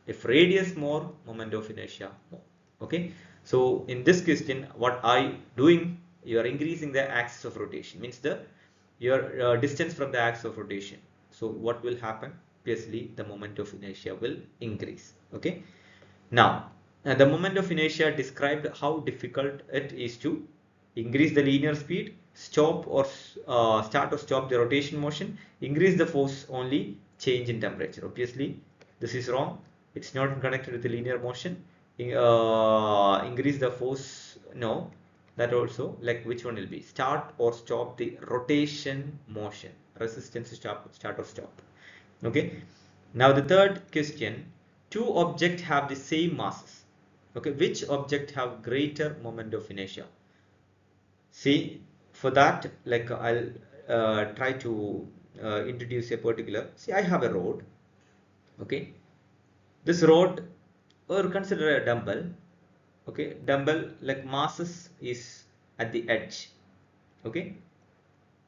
If radius more, moment of inertia more. Okay, so in this question, what I doing? You are increasing the axis of rotation. Means your distance from the axis of rotation. So what will happen? Obviously, the moment of inertia will increase. Okay. Now, the moment of inertia described how difficult it is to increase the linear speed, stop or start or stop the rotation motion, increase the force only, change in temperature. Obviously, this is wrong. It's not connected with the linear motion. Increase the force, no. That also, like which one will be? Start or stop the rotation motion. Resistance to start or stop. Okay. Now the third question, two objects have the same masses. Okay, which object have greater moment of inertia? See, for that, like I'll try to introduce a particular. See, I have a rod. Okay, this rod, or consider a dumbbell. Okay, dumbbell like masses is at the edge. Okay,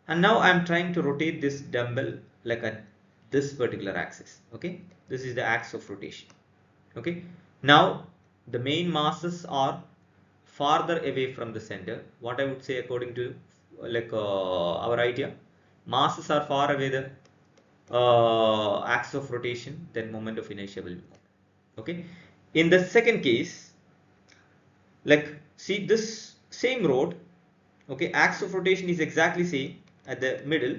and now I'm trying to rotate this dumbbell like at this particular axis. Okay, this is the axis of rotation. Okay, now the main masses are farther away from the center. What I would say according to like our idea, masses are far away the axis of rotation, then moment of inertia will be more. Okay, in the second case, like see this same rod. Okay, axis of rotation is exactly same at the middle.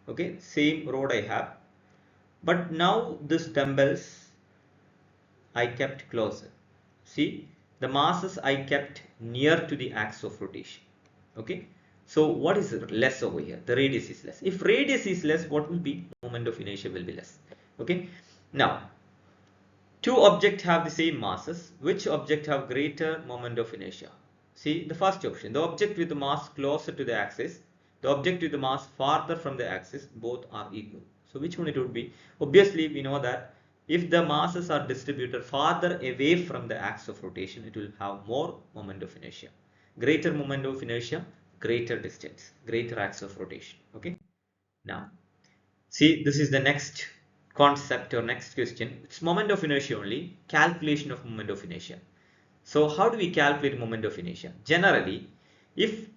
Okay, same rod I have, but now this dumbbells I kept closer. See, the masses I kept near to the axis of rotation. Okay, so what is less over here? The radius is less. If radius is less, what will be? Moment of inertia will be less. Okay, now two objects have the same masses. Which object have greater moment of inertia? See, the first option, the object with the mass closer to the axis, the object with the mass farther from the axis, both are equal. So which one it would be? Obviously, we know that if the masses are distributed farther away from the axis of rotation, it will have more moment of inertia. Greater moment of inertia, greater distance, greater axis of rotation. Okay. Now, see, this is the next concept or next question. It's moment of inertia only, calculation of moment of inertia. So how do we calculate moment of inertia? Generally, if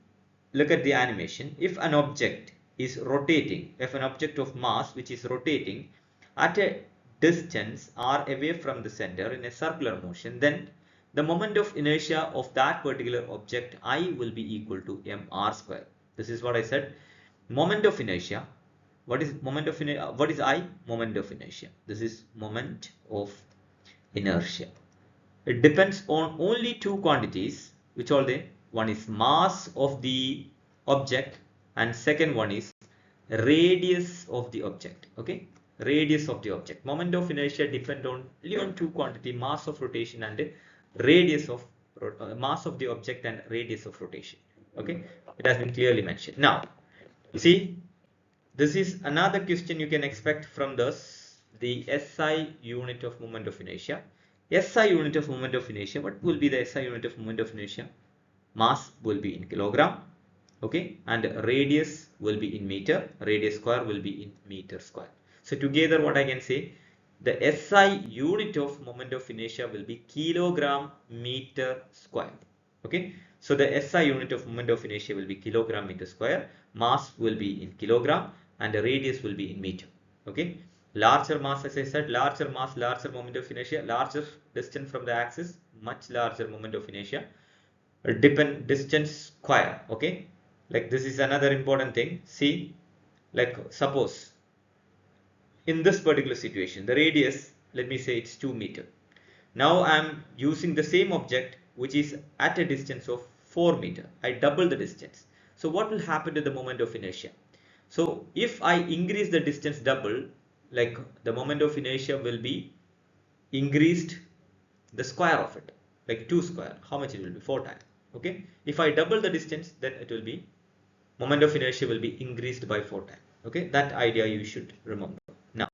look at the animation, if an object is rotating, if an object of mass which is rotating at a distance r away from the center in a circular motion, then the moment of inertia of that particular object I will be equal to mr square. This is what I said. Moment of inertia. What is moment of inertia? What is I? Moment of inertia. This is moment of inertia. It depends on only two quantities, which are they? One is mass of the object and second one is radius of the object. Okay, radius of the object. Moment of inertia depend only on two quantity, mass of rotation and radius of mass of the object and radius of rotation. Okay, it has been clearly mentioned. Now, see, this is another question you can expect from this, the SI unit of moment of inertia. SI unit of moment of inertia, what will be the SI unit of moment of inertia? Mass will be in kilogram, okay, and radius will be in meter, radius square will be in meter square. So together what I can say, the SI unit of moment of inertia will be kilogram meter square. Okay, so the SI unit of moment of inertia will be kilogram meter square, mass will be in kilogram and the radius will be in meter. Okay, larger mass, as I said, larger mass, larger moment of inertia, larger distance from the axis, much larger moment of inertia, depend distance square. Okay, like this is another important thing. See, like suppose in this particular situation the radius, let me say it's 2 meter. Now I am using the same object which is at a distance of 4 meter. I double the distance. So what will happen to the moment of inertia? So if I increase the distance double, like the moment of inertia will be increased the square of it, like 2 square. How much it will be? 4 times. Okay. If I double the distance, then it will be moment of inertia will be increased by 4 times. Okay. That idea you should remember. Now,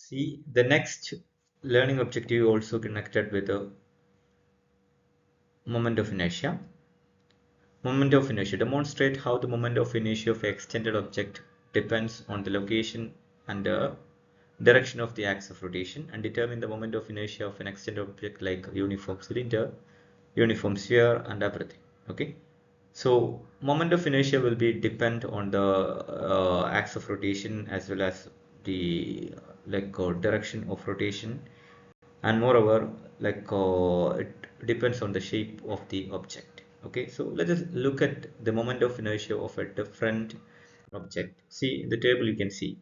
See, the next learning objective also connected with the moment of inertia. Moment of inertia demonstrate how the moment of inertia of an extended object depends on the location and the direction of the axis of rotation, and determine the moment of inertia of an extended object like a uniform cylinder, uniform sphere, and everything. Okay, so moment of inertia will be depend on the axis of rotation as well as the direction of rotation, and moreover it depends on the shape of the object. Okay, so let us look at the moment of inertia of a different object. See in the table you can see,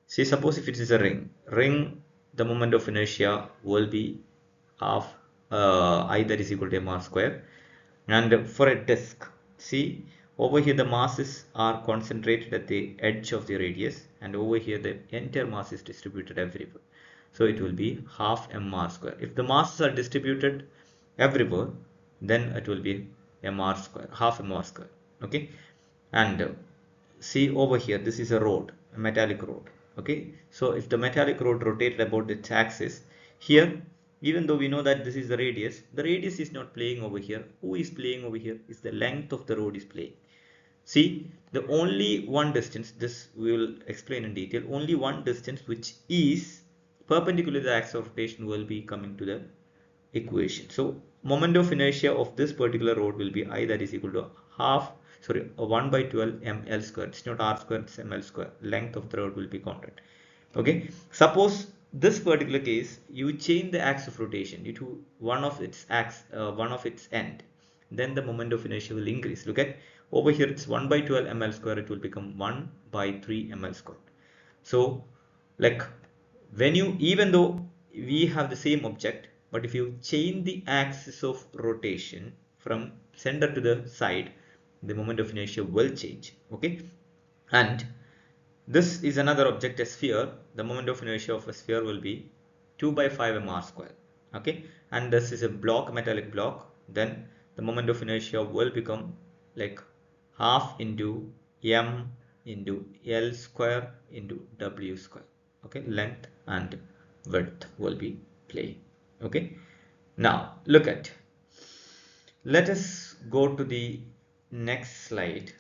suppose if it is a ring, the moment of inertia will be half I, that is equal to mr square. And for a disk, see over here the masses are concentrated at the edge of the radius, and over here the entire mass is distributed everywhere. So it will be half mr square. If the masses are distributed everywhere, then it will be mr square, half mr square. Okay, and see over here this is a rod, a metallic rod. Okay, so if the metallic rod rotated about its axis here, even though we know that this is the radius is not playing over here. Who is playing over here is the length of the rod is playing. See, the only one distance, this we will explain in detail, only one distance which is perpendicular to the axis of rotation will be coming to the equation. So moment of inertia of this particular rod will be I, that is equal to 1 by 12 ml square. It's not r square, it's ml square. Length of the rod will be constant. Okay, suppose this particular case you change the axis of rotation to one of its end, then the moment of inertia will increase. Look at over here, it's 1 by 12 ml square, it will become 1 by 3 ml square. So like when you, even though we have the same object, but if you change the axis of rotation from center to the side, the moment of inertia will change. Okay, and this is another object, a sphere. The moment of inertia of a sphere will be 2 by 5 mr square. Okay, and this is a block, metallic block. Then the moment of inertia will become like half into m into l square into w square. Okay, length and width will be playing. Okay, now look at, let us go to the next slide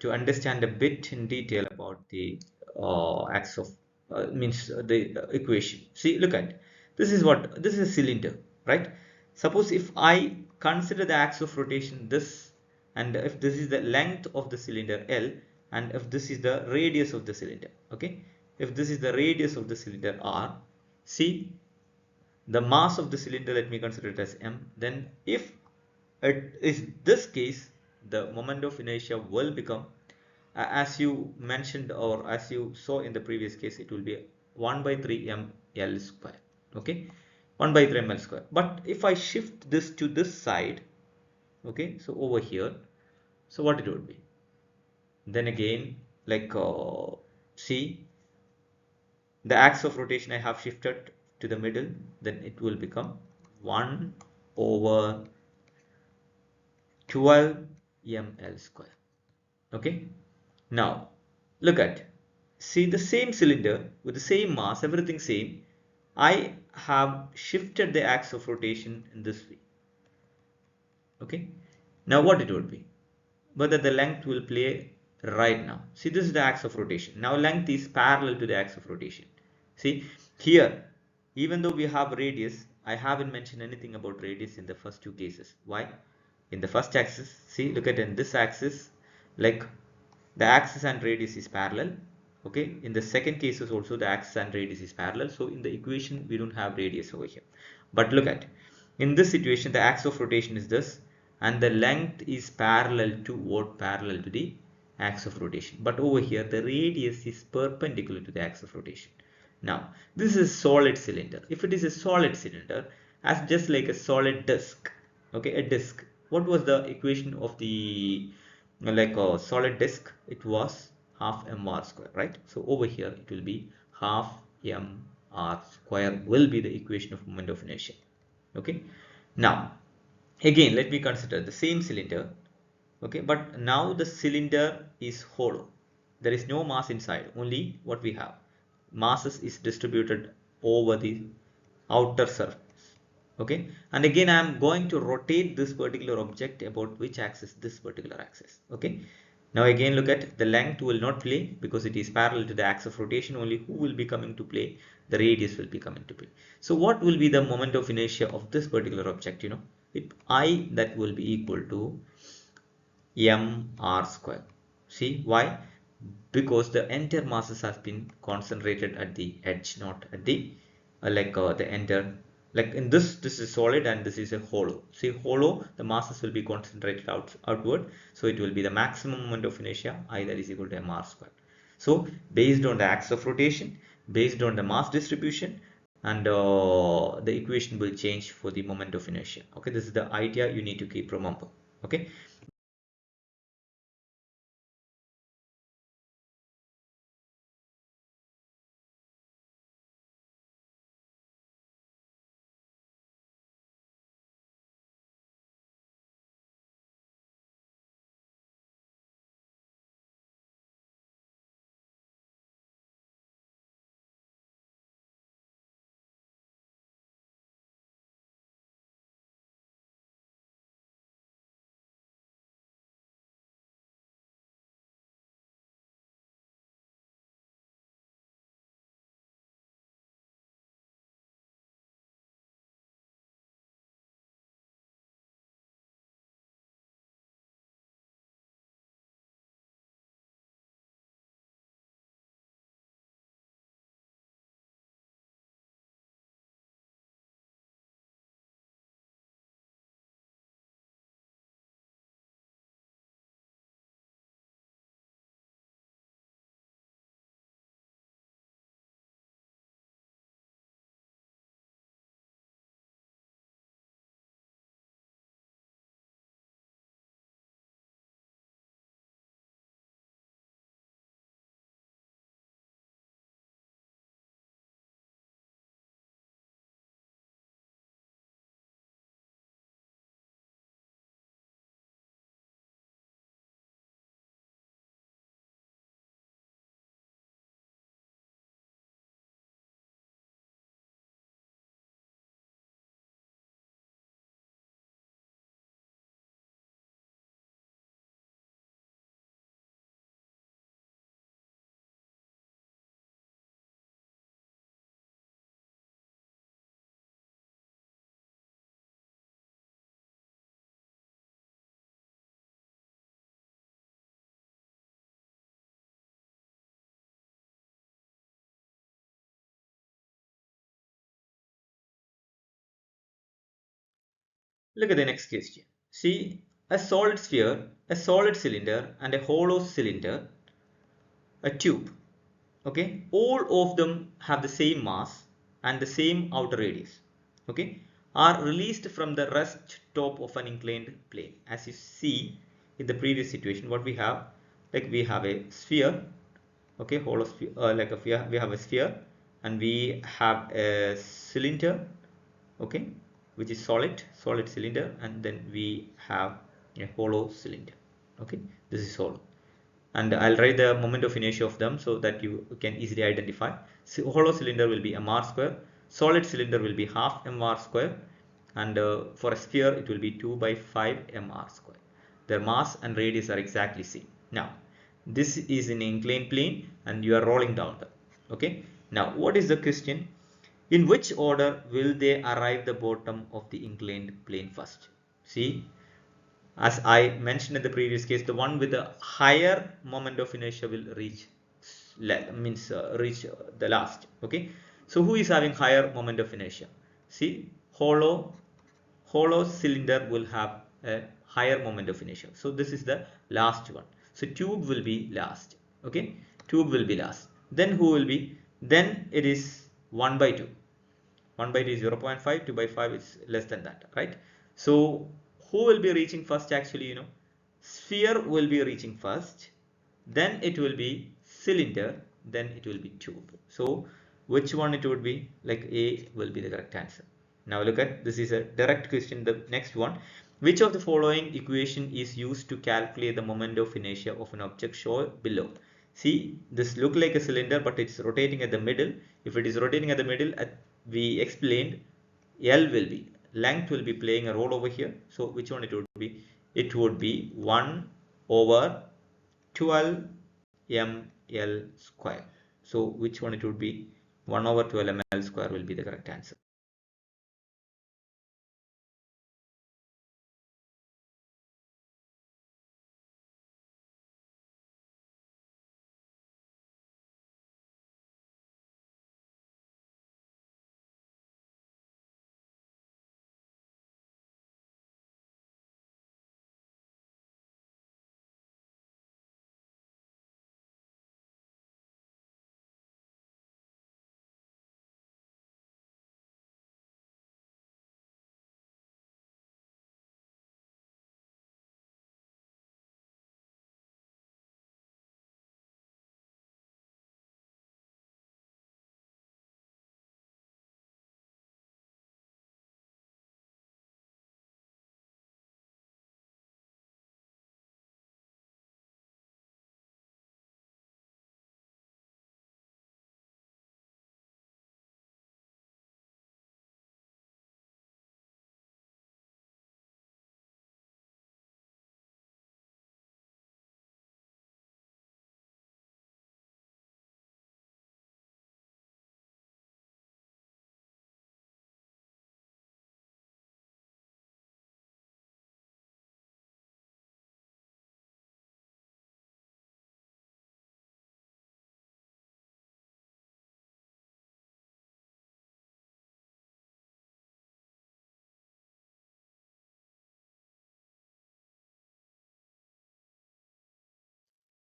to understand a bit in detail about the axis of means the equation. See, look at, this is what, this is a cylinder, right? Suppose if I consider the axis of rotation this, and if this is the length of the cylinder L, and if this is the radius of the cylinder, okay, if this is the radius of the cylinder R, see the mass of the cylinder, let me consider it as m, then if it is this case, the moment of inertia will become as you mentioned or as you saw in the previous case, it will be 1 by 3 ml square. Okay, 1 by 3 ml square. But if I shift this to this side, okay, so over here, so what it would be, then again see the axis of rotation I have shifted to the middle, then it will become 1 over 12 ml square. Okay, now look at, see the same cylinder with the same mass, everything same, I have shifted the axis of rotation in this way. Okay, now what it would be, whether the length will play right now. See, this is the axis of rotation. Now length is parallel to the axis of rotation. See here, even though we have radius, I haven't mentioned anything about radius in the first two cases. Why? In the first axis, see, look at, in this axis, like the axis and radius is parallel. Okay, in the second case is also the axis and radius is parallel. So in the equation we don't have radius over here. But look at, in this situation the axis of rotation is this, and the length is parallel to what? Parallel to the axis of rotation. But over here the radius is perpendicular to the axis of rotation. Now this is a solid cylinder. If it is a solid cylinder, as just like a solid disk, okay, a disk, what was the equation of the like a solid disk? It was half mr square, right? So over here it will be half mr square will be the equation of moment of inertia. Okay, now again let me consider the same cylinder. Okay, but now the cylinder is hollow, there is no mass inside, only what we have, masses is distributed over the outer surface. Okay, and again I am going to rotate this particular object about which axis? This particular axis. Okay, now again look at the length will not play because it is parallel to the axis of rotation. Only who will be coming to play? The radius will be coming to play. So what will be the moment of inertia of this particular object? I that will be equal to mr square. See why? Because the entire masses has been concentrated at the edge, not at the the entire, like in this is solid and this is a hollow. See, hollow, the masses will be concentrated outward, so it will be the maximum moment of inertia I that is equal to mr square. So based on the axis of rotation, based on the mass distribution, and the equation will change for the moment of inertia. Okay, this is the idea you need to keep remember. Okay. Look at the next question. See, a solid sphere, a solid cylinder, and a hollow cylinder, a tube. Okay, all of them have the same mass and the same outer radius. Okay, are released from the rest top of an inclined plane. As you see in the previous situation, what we have, like we have a sphere. Okay, hollow sphere, we have a sphere, and we have a cylinder. Okay, which is solid cylinder, and then we have a hollow cylinder. Okay, this is hollow, and I'll write the moment of inertia of them so that you can easily identify. So hollow cylinder will be mr square, solid cylinder will be half mr square, and for a sphere it will be 2 by 5 mr square. Their mass and radius are exactly same. Now this is an inclined plane and you are rolling down them. Okay, now what is the question? In which order will they arrive the bottom of the inclined plane first? See, as I mentioned in the previous case, the one with the higher moment of inertia will reach the last. Okay, so who is having higher moment of inertia? See, hollow cylinder will have a higher moment of inertia, so this is the last one. So tube will be last. Okay, tube will be last. Then who will be? Then it is 1 by 2. 1 by 2 is 0.5, 2 by 5 is less than that, right? So who will be reaching first? Actually, sphere will be reaching first, then it will be cylinder, then it will be tube. So which one it would be? Like A will be the correct answer. Now look at, this is a direct question. The next one, which of the following equation is used to calculate the moment of inertia of an object shown below? See, this look like a cylinder, but it's rotating at the middle. If it is rotating at the middle, we explained L will be, length will be playing a role over here. So which one it would be? It would be 1 over 12 ml square. So which one it would be? 1 over 12 ml square will be the correct answer.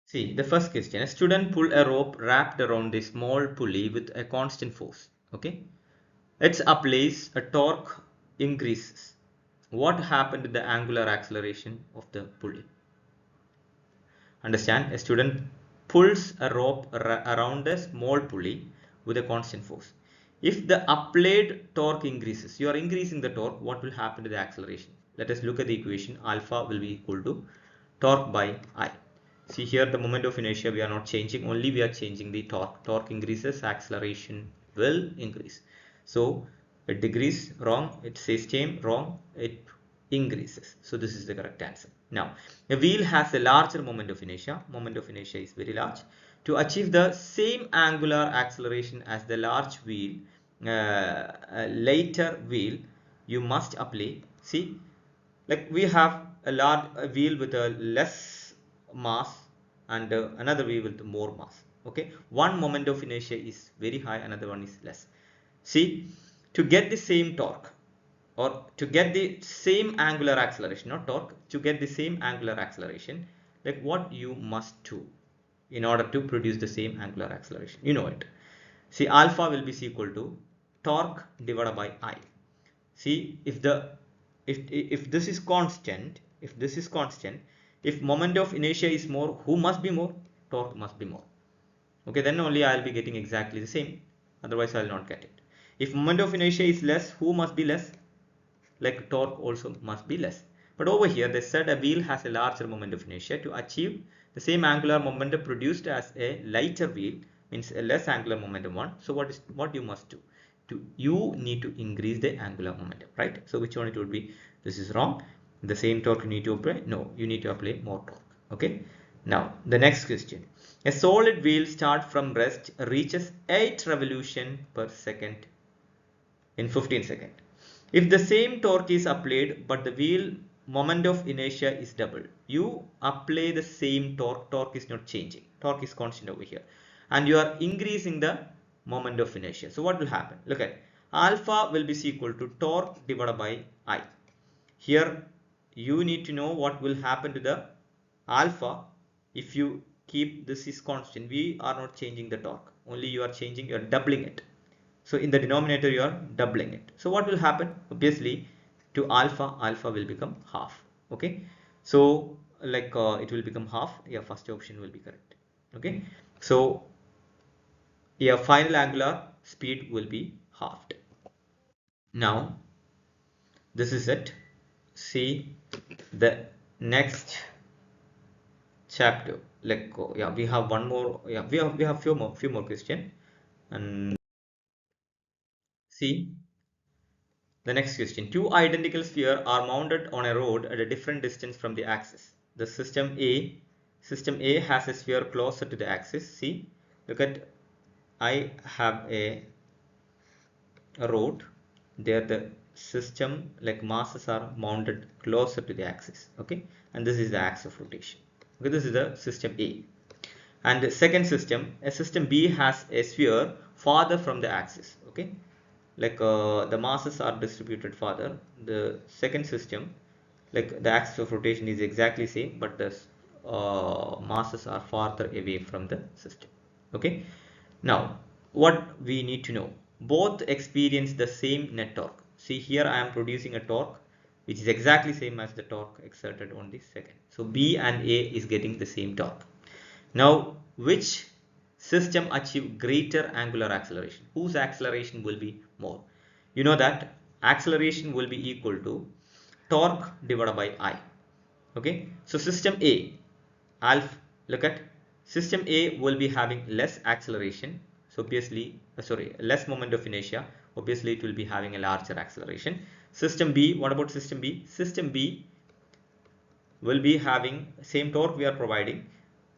See, the first question, a student pull a rope wrapped around a small pulley with a constant force. Okay, it applies a torque increases. What happened to the angular acceleration of the pulley? Understand, a student pulls a rope around a small pulley with a constant force. If the applied torque increases, you are increasing the torque, what will happen to the acceleration? Let us look at the equation. Alpha will be equal to torque by I. See here, the moment of inertia we are not changing, only we are changing the torque. Torque increases, acceleration will increase. So it decreases, wrong. It says same, wrong. It increases. So this is the correct answer. Now, a wheel has a larger moment of inertia. Moment of inertia is very large. To achieve the same angular acceleration as the large wheel, a lighter wheel, you must apply. See, like we have a large wheel with a less mass and another wheel with more mass. Okay, one moment of inertia is very high, another one is less. See, to get the same torque or to get the same angular acceleration, not torque, to get the same angular acceleration, like what you must do in order to produce the same angular acceleration, you know it. See, alpha will be equal to torque divided by I. See, if this is constant, if moment of inertia is more, who must be more? Torque must be more. Okay, then only I'll be getting exactly the same, otherwise I'll not get it. If moment of inertia is less, who must be less? Like torque also must be less. But over here they said a wheel has a larger moment of inertia. To achieve the same angular momentum produced as a lighter wheel means a less angular momentum one. So what you must do? You need to increase the angular momentum, right? So which one it would be? This is wrong. The same torque you need to apply? No, you need to apply more torque. Okay. Now the next question. A solid wheel start from rest reaches 8 revolution per second in 15 seconds. If the same torque is applied but the wheel moment of inertia is doubled, you apply the same torque, torque is not changing, torque is constant over here, and you are increasing the moment of inertia. So what will happen? Look at alpha will be equal to torque divided by I. Here you need to know what will happen to the alpha if you keep this is constant. We are not changing the torque, only you are changing, you are doubling it. So in the denominator you are doubling it. So what will happen? Obviously to alpha will become half. Okay, so like it will become half. Yeah, first option will be correct. Okay, so yeah, final angular speed will be halved. Now this is it. See the next chapter. Like yeah, we have one more. Yeah, we have few more question and See the next question. Two identical spheres are mounted on a rod at a different distance from the axis. The system A has a sphere closer to the axis. See, look at, I have a rod. There the system like masses are mounted closer to the axis. Okay, and this is the axis of rotation. Okay, this is the system A. And the second system, a system B has a sphere farther from the axis. Okay, like the masses are distributed farther. The second system, like the axis of rotation is exactly same, but the masses are farther away from the system. Okay, now what we need to know, both experience the same net torque. See here I am producing a torque which is exactly same as the torque exerted on the second. So B and A is getting the same torque. Now, which system achieve greater angular acceleration? Whose acceleration will be more? You know that acceleration will be equal to torque divided by I. Okay, so system A, alpha, look at system A will be having less acceleration. So obviously, less moment of inertia. Obviously, it will be having a larger acceleration. System B, what about system B? System B will be having same torque we are providing,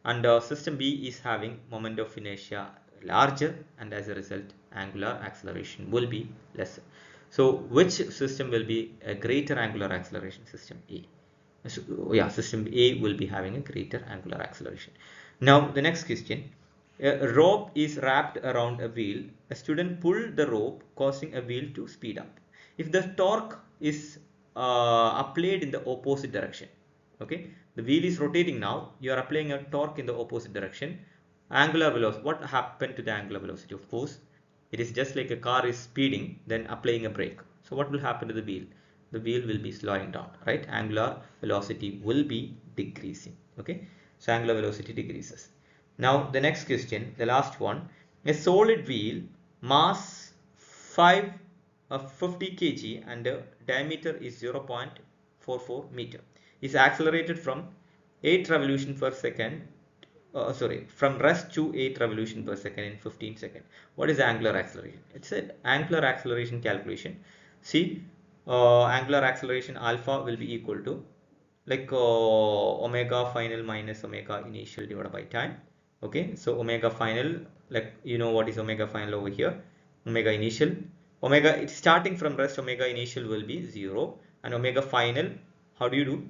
and system B is having moment of inertia larger, and as a result angular acceleration will be lesser. So which system will be a greater angular acceleration? System A. So, yeah, system A will be having a greater angular acceleration. Now the next question, a rope is wrapped around a wheel. A student pulled the rope, causing a wheel to speed up. If the torque is applied in the opposite direction, okay, the wheel is rotating now, you are applying a torque in the opposite direction. Angular velocity, what happened to the angular velocity? Of course, it is just like a car is speeding, then applying a brake. So what will happen to the wheel? The wheel will be slowing down, right? Angular velocity will be decreasing. Okay, so angular velocity decreases. Now the next question, the last one, a solid wheel, mass 50 kg and the diameter is 0.44 meter, is accelerated from 8 revolution per second, from rest to 8 revolution per second in 15 seconds. What is angular acceleration? It's an angular acceleration calculation. See, angular acceleration alpha will be equal to like omega final minus omega initial divided by time. Okay, so omega final, like you know what is omega final over here, omega initial, omega it's starting from rest, omega initial will be 0, and omega final, how do you do?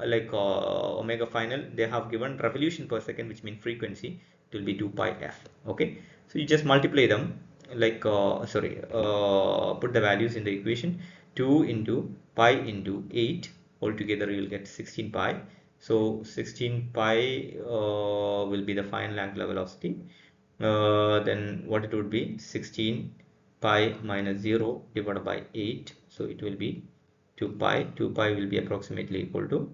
Like omega final, they have given revolution per second, which means frequency, it will be 2 pi f. Okay, so you just multiply them, like put the values in the equation. 2 into pi into 8, altogether you will get 16 pi. So 16 pi will be the final angular velocity. Then what it would be, 16 pi minus 0 divided by 8, so it will be 2 pi. 2 pi will be approximately equal to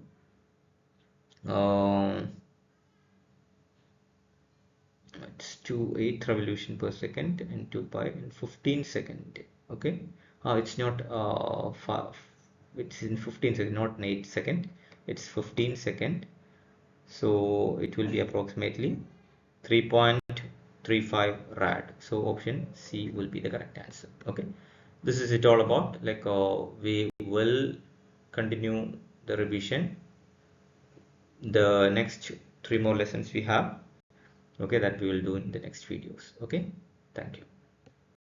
it's 8 revolution per second, and 2 pi in 15 second. Okay, it's not it's in 15 second, not in 8 second, it's 15 second. So it will be approximately 3.35 rad. So option C will be the correct answer. Okay, this is it all about, like we will continue the revision, the next 3 more lessons we have. Okay, that we will do in the next videos. Okay, thank you.